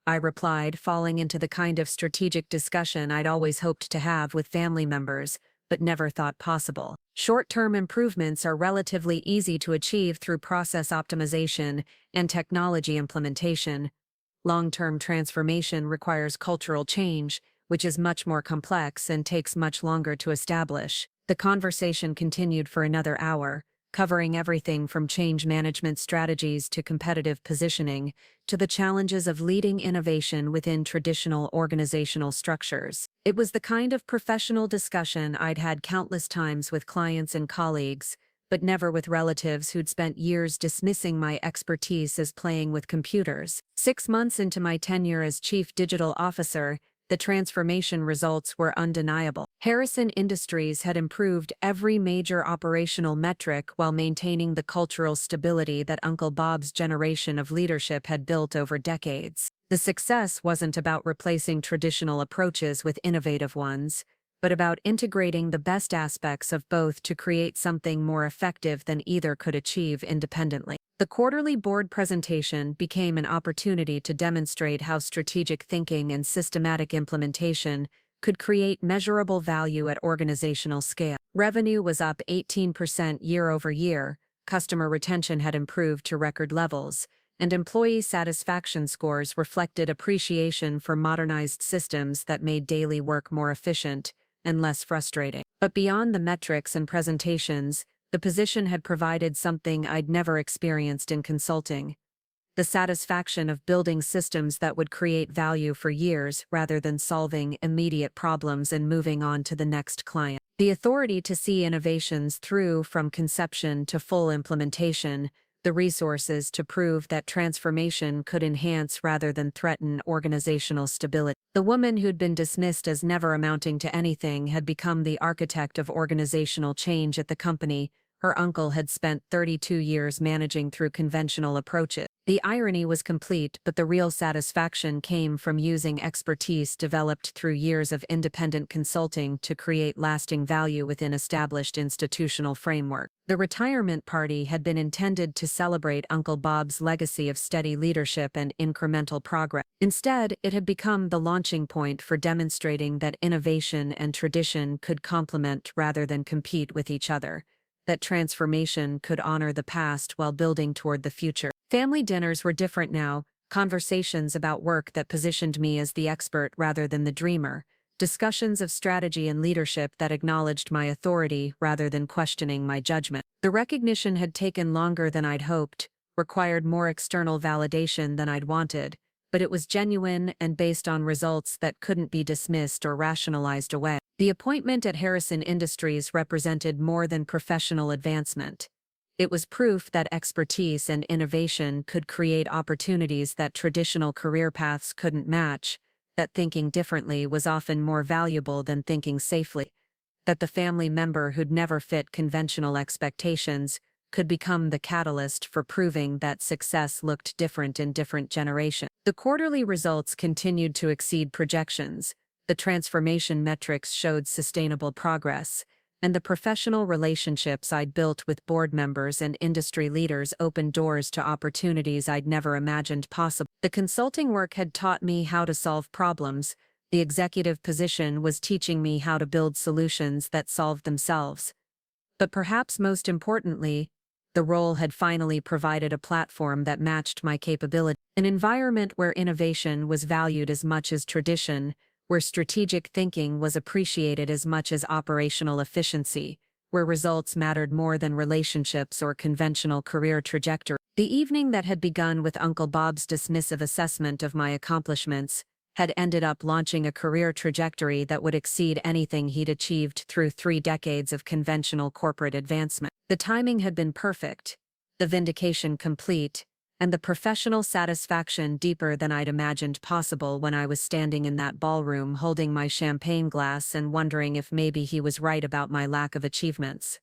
I replied, falling into the kind of strategic discussion I'd always hoped to have with family members, but never thought possible. Short-term improvements are relatively easy to achieve through process optimization and technology implementation. Long-term transformation requires cultural change, which is much more complex and takes much longer to establish. The conversation continued for another hour, covering everything from change management strategies to competitive positioning, to the challenges of leading innovation within traditional organizational structures. It was the kind of professional discussion I'd had countless times with clients and colleagues, but never with relatives who'd spent years dismissing my expertise as playing with computers. 6 months into my tenure as Chief Digital Officer, the transformation results were undeniable. Harrison Industries had improved every major operational metric while maintaining the cultural stability that Uncle Bob's generation of leadership had built over decades. The success wasn't about replacing traditional approaches with innovative ones, but about integrating the best aspects of both to create something more effective than either could achieve independently. The quarterly board presentation became an opportunity to demonstrate how strategic thinking and systematic implementation could create measurable value at organizational scale. Revenue was up 18% year over year, customer retention had improved to record levels, and employee satisfaction scores reflected appreciation for modernized systems that made daily work more efficient and less frustrating. But beyond the metrics and presentations, the position had provided something I'd never experienced in consulting: the satisfaction of building systems that would create value for years rather than solving immediate problems and moving on to the next client. The authority to see innovations through from conception to full implementation, the resources to prove that transformation could enhance rather than threaten organizational stability. The woman who'd been dismissed as never amounting to anything had become the architect of organizational change at the company her uncle had spent 32 years managing through conventional approaches. The irony was complete, but the real satisfaction came from using expertise developed through years of independent consulting to create lasting value within established institutional framework. The retirement party had been intended to celebrate Uncle Bob's legacy of steady leadership and incremental progress. Instead, it had become the launching point for demonstrating that innovation and tradition could complement rather than compete with each other, that transformation could honor the past while building toward the future. Family dinners were different now, conversations about work that positioned me as the expert rather than the dreamer, discussions of strategy and leadership that acknowledged my authority rather than questioning my judgment. The recognition had taken longer than I'd hoped, required more external validation than I'd wanted, but it was genuine and based on results that couldn't be dismissed or rationalized away. The appointment at Harrison Industries represented more than professional advancement. It was proof that expertise and innovation could create opportunities that traditional career paths couldn't match, that thinking differently was often more valuable than thinking safely, that the family member who'd never fit conventional expectations could become the catalyst for proving that success looked different in different generations. The quarterly results continued to exceed projections. The transformation metrics showed sustainable progress, and the professional relationships I'd built with board members and industry leaders opened doors to opportunities I'd never imagined possible. The consulting work had taught me how to solve problems. The executive position was teaching me how to build solutions that solved themselves. But perhaps most importantly, the role had finally provided a platform that matched my capability, an environment where innovation was valued as much as tradition, where strategic thinking was appreciated as much as operational efficiency, where results mattered more than relationships or conventional career trajectory. The evening that had begun with Uncle Bob's dismissive assessment of my accomplishments had ended up launching a career trajectory that would exceed anything he'd achieved through 3 decades of conventional corporate advancement. The timing had been perfect, the vindication complete, and the professional satisfaction deeper than I'd imagined possible when I was standing in that ballroom holding my champagne glass and wondering if maybe he was right about my lack of achievements.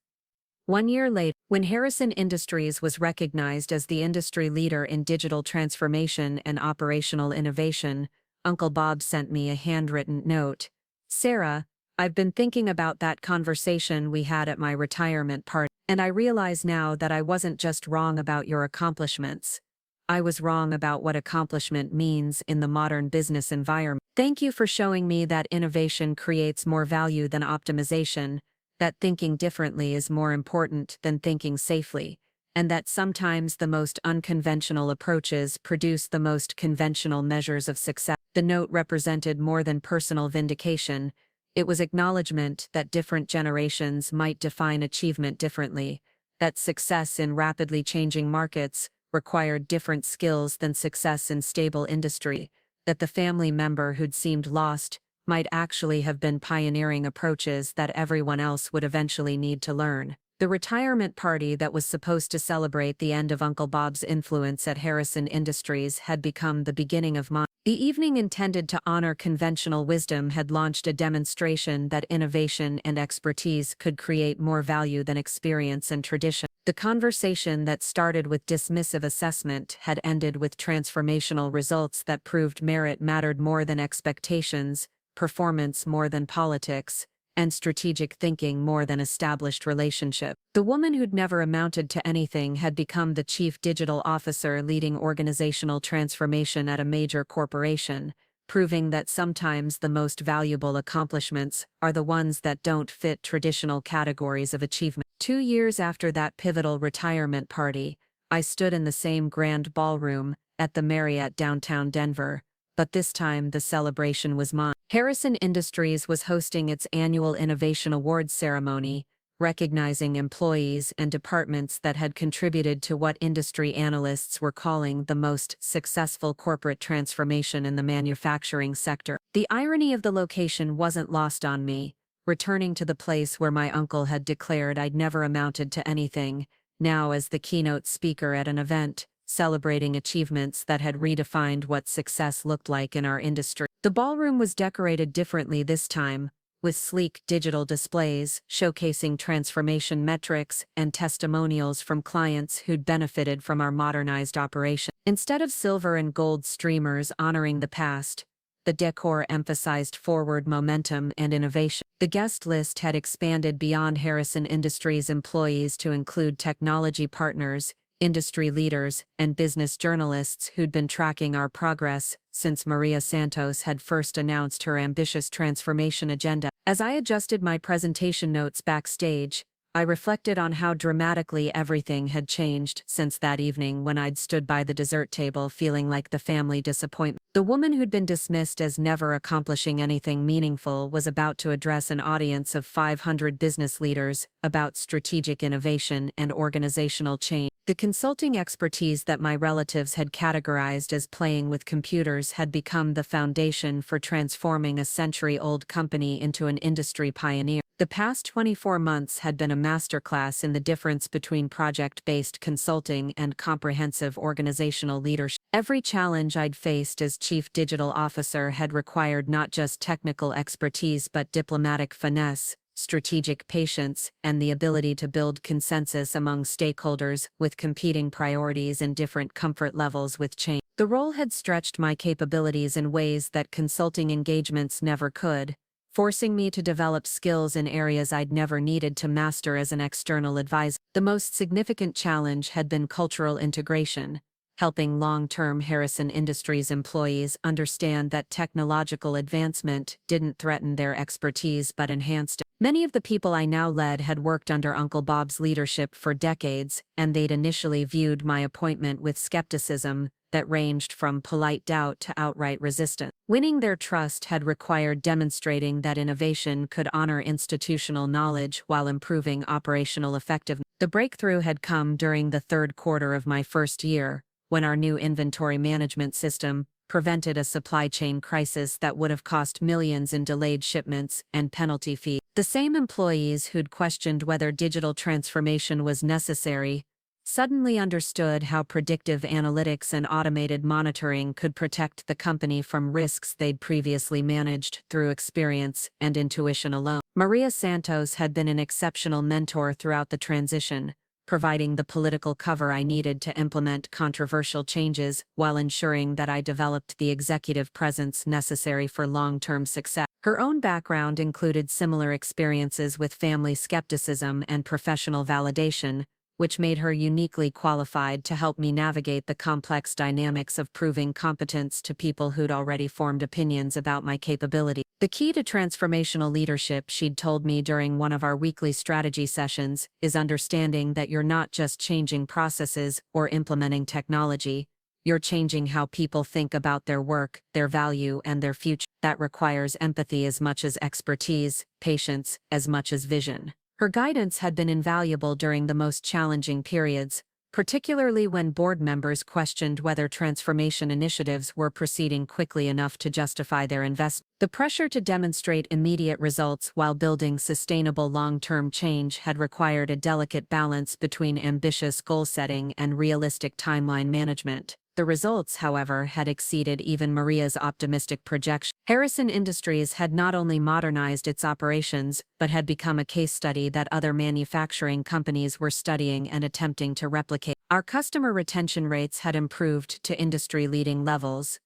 1 year later, when Harrison Industries was recognized as the industry leader in digital transformation and operational innovation, Uncle Bob sent me a handwritten note. "Sarah, I've been thinking about that conversation we had at my retirement party, and I realize now that I wasn't just wrong about your accomplishments. I was wrong about what accomplishment means in the modern business environment. Thank you for showing me that innovation creates more value than optimization, that thinking differently is more important than thinking safely, and that sometimes the most unconventional approaches produce the most conventional measures of success." The note represented more than personal vindication. It was acknowledgement that different generations might define achievement differently, that success in rapidly changing markets required different skills than success in stable industry, that the family member who'd seemed lost might actually have been pioneering approaches that everyone else would eventually need to learn. The retirement party that was supposed to celebrate the end of Uncle Bob's influence at Harrison Industries had become the beginning of mine. The evening intended to honor conventional wisdom had launched a demonstration that innovation and expertise could create more value than experience and tradition. The conversation that started with dismissive assessment had ended with transformational results that proved merit mattered more than expectations, performance more than politics, and strategic thinking more than established relationship. The woman who'd never amounted to anything had become the chief digital officer leading organizational transformation at a major corporation, proving that sometimes the most valuable accomplishments are the ones that don't fit traditional categories of achievement. 2 years after that pivotal retirement party, I stood in the same grand ballroom at the Marriott downtown Denver, but this time the celebration was mine. Harrison Industries was hosting its annual Innovation Awards ceremony, recognizing employees and departments that had contributed to what industry analysts were calling the most successful corporate transformation in the manufacturing sector. The irony of the location wasn't lost on me. Returning to the place where my uncle had declared I'd never amounted to anything, now as the keynote speaker at an event, celebrating achievements that had redefined what success looked like in our industry. The ballroom was decorated differently this time, with sleek digital displays showcasing transformation metrics and testimonials from clients who'd benefited from our modernized operation. Instead of silver and gold streamers honoring the past, the decor emphasized forward momentum and innovation. The guest list had expanded beyond Harrison Industries employees to include technology partners, industry leaders, and business journalists who'd been tracking our progress since Maria Santos had first announced her ambitious transformation agenda. As I adjusted my presentation notes backstage, I reflected on how dramatically everything had changed since that evening when I'd stood by the dessert table feeling like the family disappointment. The woman who'd been dismissed as never accomplishing anything meaningful was about to address an audience of 500 business leaders about strategic innovation and organizational change. The consulting expertise that my relatives had categorized as playing with computers had become the foundation for transforming a century-old company into an industry pioneer. The past 24 months had been a masterclass in the difference between project-based consulting and comprehensive organizational leadership. Every challenge I'd faced as Chief Digital Officer had required not just technical expertise but diplomatic finesse, strategic patience, and the ability to build consensus among stakeholders with competing priorities and different comfort levels with change. The role had stretched my capabilities in ways that consulting engagements never could, forcing me to develop skills in areas I'd never needed to master as an external advisor. The most significant challenge had been cultural integration, helping long-term Harrison Industries employees understand that technological advancement didn't threaten their expertise but enhanced it. Many of the people I now led had worked under Uncle Bob's leadership for decades, and they'd initially viewed my appointment with skepticism that ranged from polite doubt to outright resistance. Winning their trust had required demonstrating that innovation could honor institutional knowledge while improving operational effectiveness. The breakthrough had come during the third quarter of my first year, when our new inventory management system prevented a supply chain crisis that would have cost millions in delayed shipments and penalty fees. The same employees who'd questioned whether digital transformation was necessary suddenly understood how predictive analytics and automated monitoring could protect the company from risks they'd previously managed through experience and intuition alone. Maria Santos had been an exceptional mentor throughout the transition, providing the political cover I needed to implement controversial changes while ensuring that I developed the executive presence necessary for long-term success. Her own background included similar experiences with family skepticism and professional validation, which made her uniquely qualified to help me navigate the complex dynamics of proving competence to people who'd already formed opinions about my capability. The key to transformational leadership, she'd told me during one of our weekly strategy sessions, is understanding that you're not just changing processes or implementing technology, you're changing how people think about their work, their value, and their future. That requires empathy as much as expertise, patience as much as vision. Her guidance had been invaluable during the most challenging periods, particularly when board members questioned whether transformation initiatives were proceeding quickly enough to justify their investment. The pressure to demonstrate immediate results while building sustainable long-term change had required a delicate balance between ambitious goal setting and realistic timeline management. The results, however, had exceeded even Maria's optimistic projections. Harrison Industries had not only modernized its operations, but had become a case study that other manufacturing companies were studying and attempting to replicate. Our customer retention rates had improved to industry-leading levels.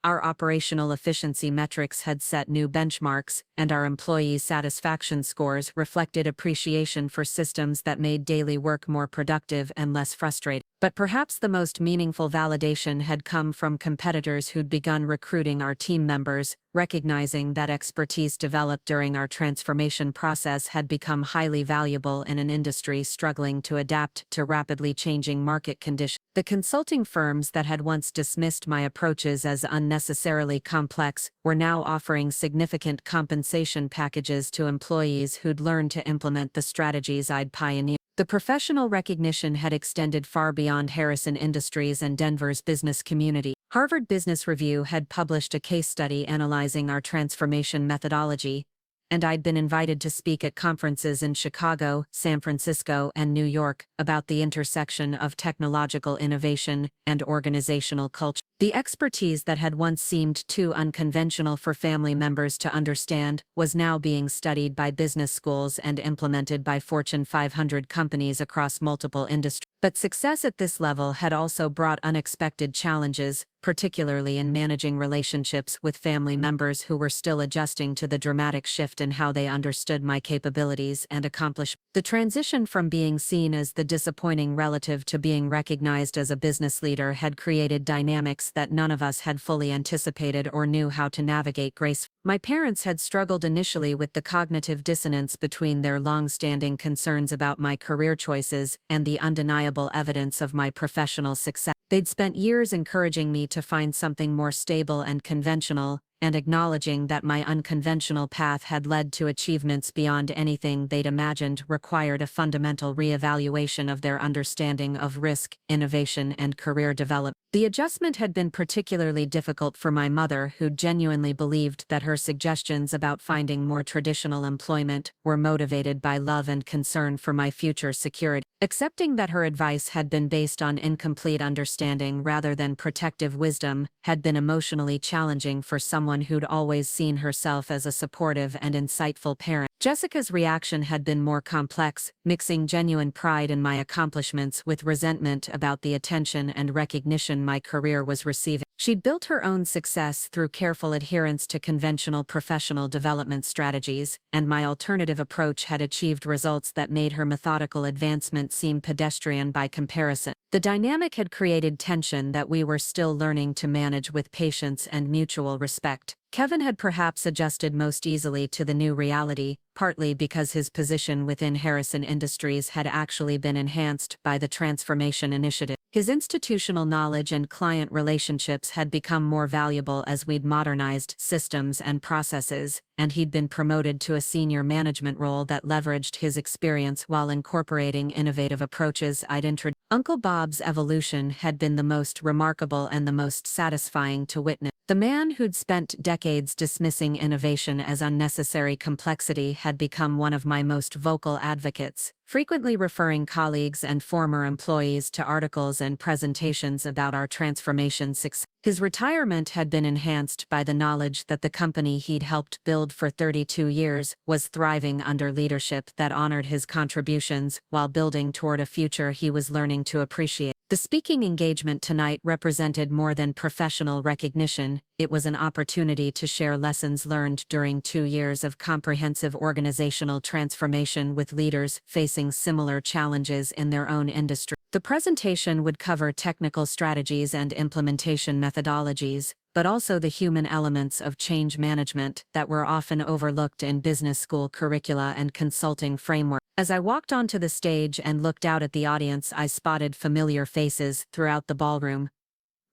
Our operational efficiency metrics had set new benchmarks, and our employee satisfaction scores reflected appreciation for systems that made daily work more productive and less frustrating. But perhaps the most meaningful validation had come from competitors who'd begun recruiting our team members, recognizing that expertise developed during our transformation process had become highly valuable in an industry struggling to adapt to rapidly changing market conditions. The consulting firms that had once dismissed my approaches as unnecessarily complex were now offering significant compensation packages to employees who'd learned to implement the strategies I'd pioneered. The professional recognition had extended far beyond Harrison Industries and Denver's business community. Harvard Business Review had published a case study analyzing our transformation methodology, and I'd been invited to speak at conferences in Chicago, San Francisco, and New York about the intersection of technological innovation and organizational culture. The expertise that had once seemed too unconventional for family members to understand was now being studied by business schools and implemented by Fortune 500 companies across multiple industries. But success at this level had also brought unexpected challenges, particularly in managing relationships with family members who were still adjusting to the dramatic shift in how they understood my capabilities and accomplishments. The transition from being seen as the disappointing relative to being recognized as a business leader had created dynamics that none of us had fully anticipated or knew how to navigate gracefully. My parents had struggled initially with the cognitive dissonance between their long-standing concerns about my career choices and the undeniable evidence of my professional success. They'd spent years encouraging me to find something more stable and conventional, and acknowledging that my unconventional path had led to achievements beyond anything they'd imagined required a fundamental reevaluation of their understanding of risk, innovation, and career development. The adjustment had been particularly difficult for my mother, who genuinely believed that her suggestions about finding more traditional employment were motivated by love and concern for my future security. Accepting that her advice had been based on incomplete understanding rather than protective wisdom had been emotionally challenging for someone who'd always seen herself as a supportive and insightful parent. Jessica's reaction had been more complex, mixing genuine pride in my accomplishments with resentment about the attention and recognition my career was receiving. She'd built her own success through careful adherence to conventional professional development strategies, and my alternative approach had achieved results that made her methodical advancement seem pedestrian by comparison. The dynamic had created tension that we were still learning to manage with patience and mutual respect. Kevin had perhaps adjusted most easily to the new reality, partly because his position within Harrison Industries had actually been enhanced by the transformation initiative. His institutional knowledge and client relationships had become more valuable as we'd modernized systems and processes, and he'd been promoted to a senior management role that leveraged his experience while incorporating innovative approaches I'd introduced. Uncle Bob's evolution had been the most remarkable and the most satisfying to witness. The man who'd spent decades dismissing innovation as unnecessary complexity had become one of my most vocal advocates, frequently referring colleagues and former employees to articles and presentations about our transformation success. His retirement had been enhanced by the knowledge that the company he'd helped build for 32 years was thriving under leadership that honored his contributions while building toward a future he was learning to appreciate. The speaking engagement tonight represented more than professional recognition. It was an opportunity to share lessons learned during 2 years of comprehensive organizational transformation with leaders facing similar challenges in their own industry. The presentation would cover technical strategies and implementation methodologies, but also the human elements of change management that were often overlooked in business school curricula and consulting framework. As I walked onto the stage and looked out at the audience, I spotted familiar faces throughout the ballroom.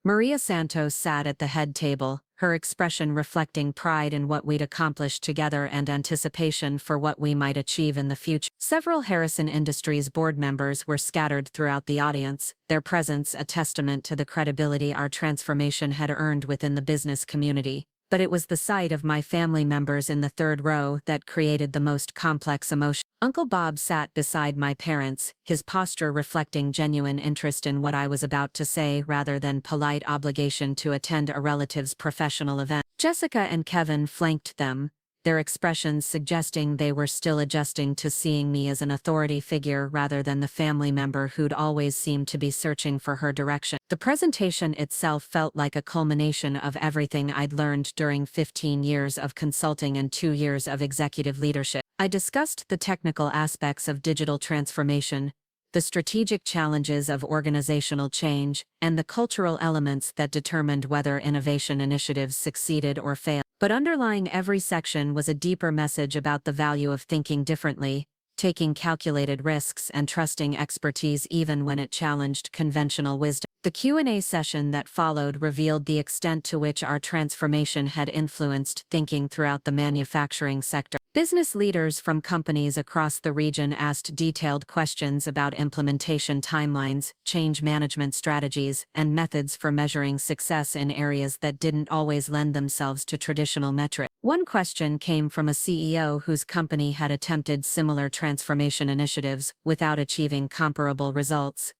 Maria Santos sat at the head table, her expression reflecting pride in what we'd accomplished together and anticipation for what we might achieve in the future. Several Harrison Industries board members were scattered throughout the audience, their presence a testament to the credibility our transformation had earned within the business community. But it was the sight of my family members in the third row that created the most complex emotion. Uncle Bob sat beside my parents, his posture reflecting genuine interest in what I was about to say rather than polite obligation to attend a relative's professional event. Jessica and Kevin flanked them, their expressions suggesting they were still adjusting to seeing me as an authority figure rather than the family member who'd always seemed to be searching for her direction. The presentation itself felt like a culmination of everything I'd learned during 15 years of consulting and 2 years of executive leadership. I discussed the technical aspects of digital transformation, the strategic challenges of organizational change, and the cultural elements that determined whether innovation initiatives succeeded or failed. But underlying every section was a deeper message about the value of thinking differently, taking calculated risks and trusting expertise even when it challenged conventional wisdom. The Q&A session that followed revealed the extent to which our transformation had influenced thinking throughout the manufacturing sector. Business leaders from companies across the region asked detailed questions about implementation timelines, change management strategies, and methods for measuring success in areas that didn't always lend themselves to traditional metrics. One question came from a CEO whose company had attempted similar transformation initiatives without achieving comparable results.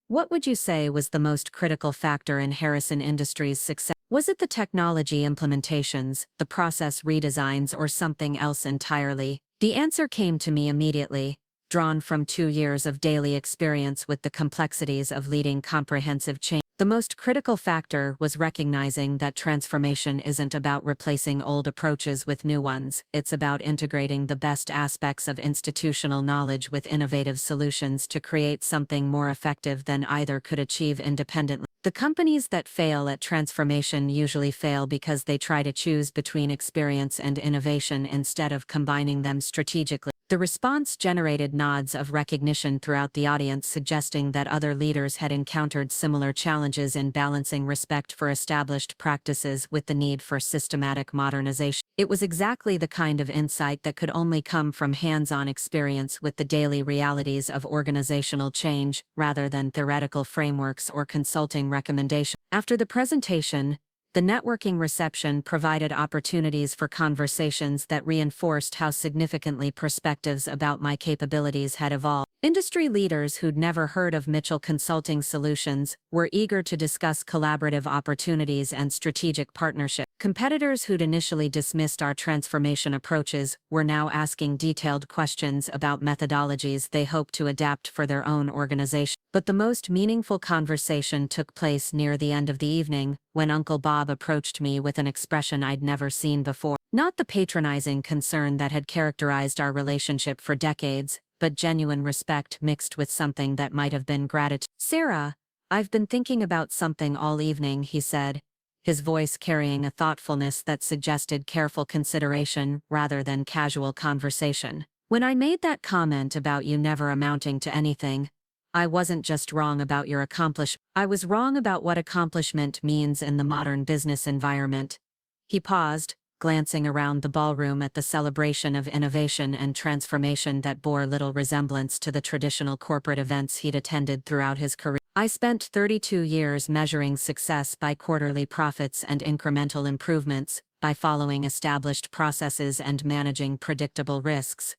What would you say was the most critical factor in Harrison Industries' success? Was it the technology implementations, the process redesigns, or something else entirely? The answer came to me immediately, drawn from 2 years of daily experience with the complexities of leading comprehensive change. The most critical factor was recognizing that transformation isn't about replacing old approaches with new ones, it's about integrating the best aspects of institutional knowledge with innovative solutions to create something more effective than either could achieve independently. The companies that fail at transformation usually fail because they try to choose between experience and innovation instead of combining them strategically. The response generated nods of recognition throughout the audience, suggesting that other leaders had encountered similar challenges in balancing respect for established practices with the need for systematic modernization. It was exactly the kind of insight that could only come from hands-on experience with the daily realities of organizational change, rather than theoretical frameworks or consulting recommendations. After the presentation, the networking reception provided opportunities for conversations that reinforced how significantly perspectives about my capabilities had evolved. Industry leaders who'd never heard of Mitchell Consulting Solutions were eager to discuss collaborative opportunities and strategic partnerships. Competitors who'd initially dismissed our transformation approaches were now asking detailed questions about methodologies they hoped to adapt for their own organization. But the most meaningful conversation took place near the end of the evening, when Uncle Bob approached me with an expression I'd never seen before. Not the patronizing concern that had characterized our relationship for decades, but genuine respect mixed with something that might have been gratitude. "Sarah, I've been thinking about something all evening," he said, his voice carrying a thoughtfulness that suggested careful consideration rather than casual conversation. "When I made that comment about you never amounting to anything, I wasn't just wrong about your accomplishment. I was wrong about what accomplishment means in the modern business environment." He paused, glancing around the ballroom at the celebration of innovation and transformation that bore little resemblance to the traditional corporate events he'd attended throughout his career. "I spent 32 years measuring success by quarterly profits and incremental improvements, by following established processes and managing predictable risks.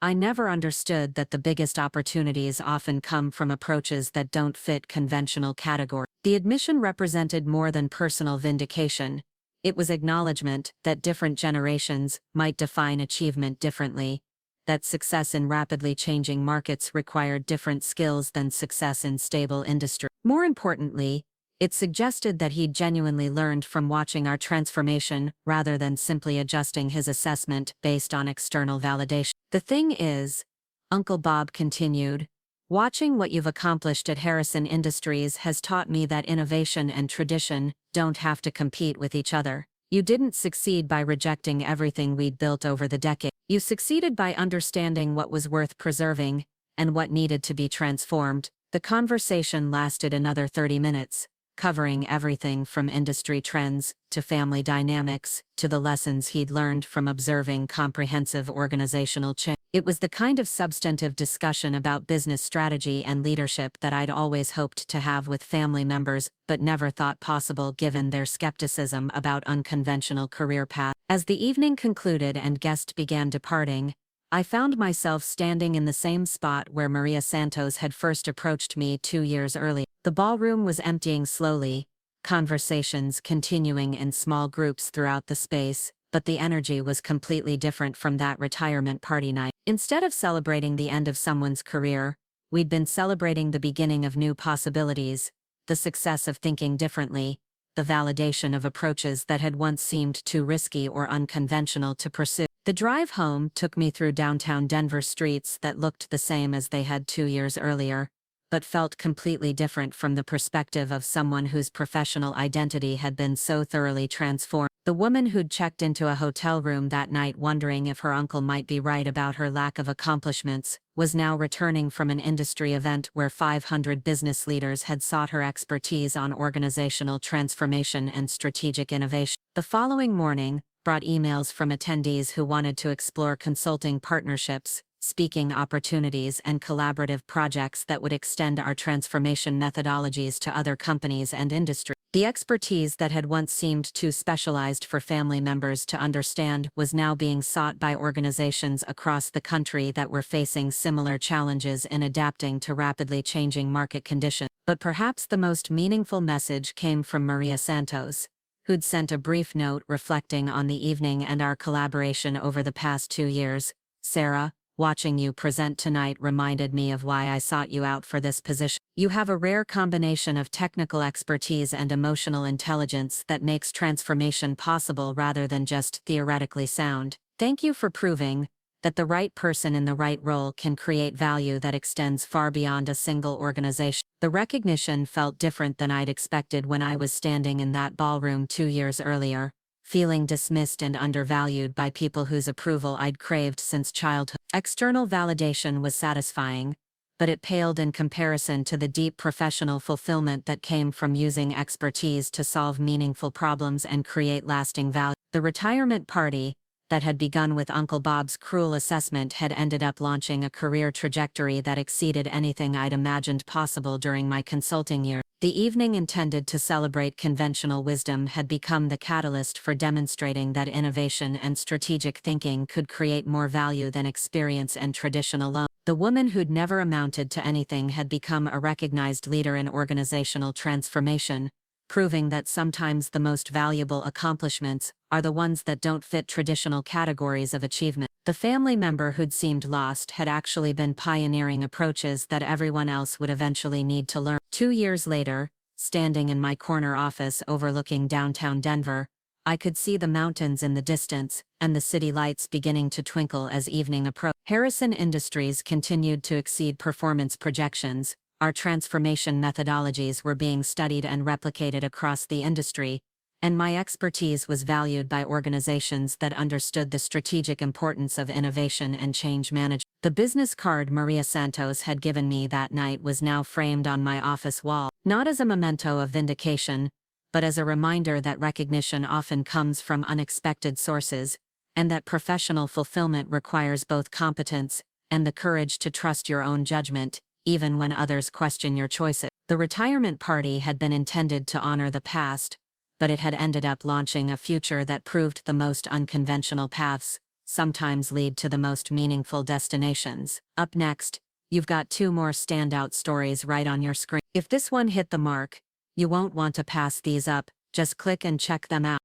I never understood that the biggest opportunities often come from approaches that don't fit conventional categories. The admission represented more than personal vindication. It was acknowledgement that different generations might define achievement differently, that success in rapidly changing markets required different skills than success in stable industry. More importantly, it suggested that he'd genuinely learned from watching our transformation rather than simply adjusting his assessment based on external validation. The thing is, Uncle Bob continued, watching what you've accomplished at Harrison Industries has taught me that innovation and tradition don't have to compete with each other. You didn't succeed by rejecting everything we'd built over the decade. You succeeded by understanding what was worth preserving and what needed to be transformed. The conversation lasted another 30 minutes, covering everything from industry trends to family dynamics to the lessons he'd learned from observing comprehensive organizational change. It was the kind of substantive discussion about business strategy and leadership that I'd always hoped to have with family members but never thought possible given their skepticism about unconventional career paths. As the evening concluded and guests began departing, I found myself standing in the same spot where Maria Santos had first approached me 2 years earlier. The ballroom was emptying slowly, conversations continuing in small groups throughout the space, but the energy was completely different from that retirement party night. Instead of celebrating the end of someone's career, we'd been celebrating the beginning of new possibilities, the success of thinking differently, the validation of approaches that had once seemed too risky or unconventional to pursue. The drive home took me through downtown Denver streets that looked the same as they had 2 years earlier, but felt completely different from the perspective of someone whose professional identity had been so thoroughly transformed. The woman who'd checked into a hotel room that night wondering if her uncle might be right about her lack of accomplishments, was now returning from an industry event where 500 business leaders had sought her expertise on organizational transformation and strategic innovation. The following morning brought emails from attendees who wanted to explore consulting partnerships, speaking opportunities and collaborative projects that would extend our transformation methodologies to other companies and industries. The expertise that had once seemed too specialized for family members to understand was now being sought by organizations across the country that were facing similar challenges in adapting to rapidly changing market conditions. But perhaps the most meaningful message came from Maria Santos, who'd sent a brief note reflecting on the evening and our collaboration over the past 2 years. Sarah, watching you present tonight reminded me of why I sought you out for this position. You have a rare combination of technical expertise and emotional intelligence that makes transformation possible rather than just theoretically sound. Thank you for proving that the right person in the right role can create value that extends far beyond a single organization. The recognition felt different than I'd expected when I was standing in that ballroom 2 years earlier, feeling dismissed and undervalued by people whose approval I'd craved since childhood. External validation was satisfying, but it paled in comparison to the deep professional fulfillment that came from using expertise to solve meaningful problems and create lasting value. The retirement party, that had begun with Uncle Bob's cruel assessment, had ended up launching a career trajectory that exceeded anything I'd imagined possible during my consulting year. The evening intended to celebrate conventional wisdom had become the catalyst for demonstrating that innovation and strategic thinking could create more value than experience and tradition alone. The woman who'd never amounted to anything had become a recognized leader in organizational transformation, proving that sometimes the most valuable accomplishments are the ones that don't fit traditional categories of achievement. The family member who'd seemed lost had actually been pioneering approaches that everyone else would eventually need to learn. 2 years later, standing in my corner office overlooking downtown Denver, I could see the mountains in the distance and the city lights beginning to twinkle as evening approached. Harrison Industries continued to exceed performance projections. Our transformation methodologies were being studied and replicated across the industry, and my expertise was valued by organizations that understood the strategic importance of innovation and change management. The business card Maria Santos had given me that night was now framed on my office wall, not as a memento of vindication, but as a reminder that recognition often comes from unexpected sources, and that professional fulfillment requires both competence and the courage to trust your own judgment, even when others question your choices. The retirement party had been intended to honor the past, but it had ended up launching a future that proved the most unconventional paths sometimes lead to the most meaningful destinations. Up next, you've got 2 more standout stories right on your screen. If this one hit the mark, you won't want to pass these up, just click and check them out.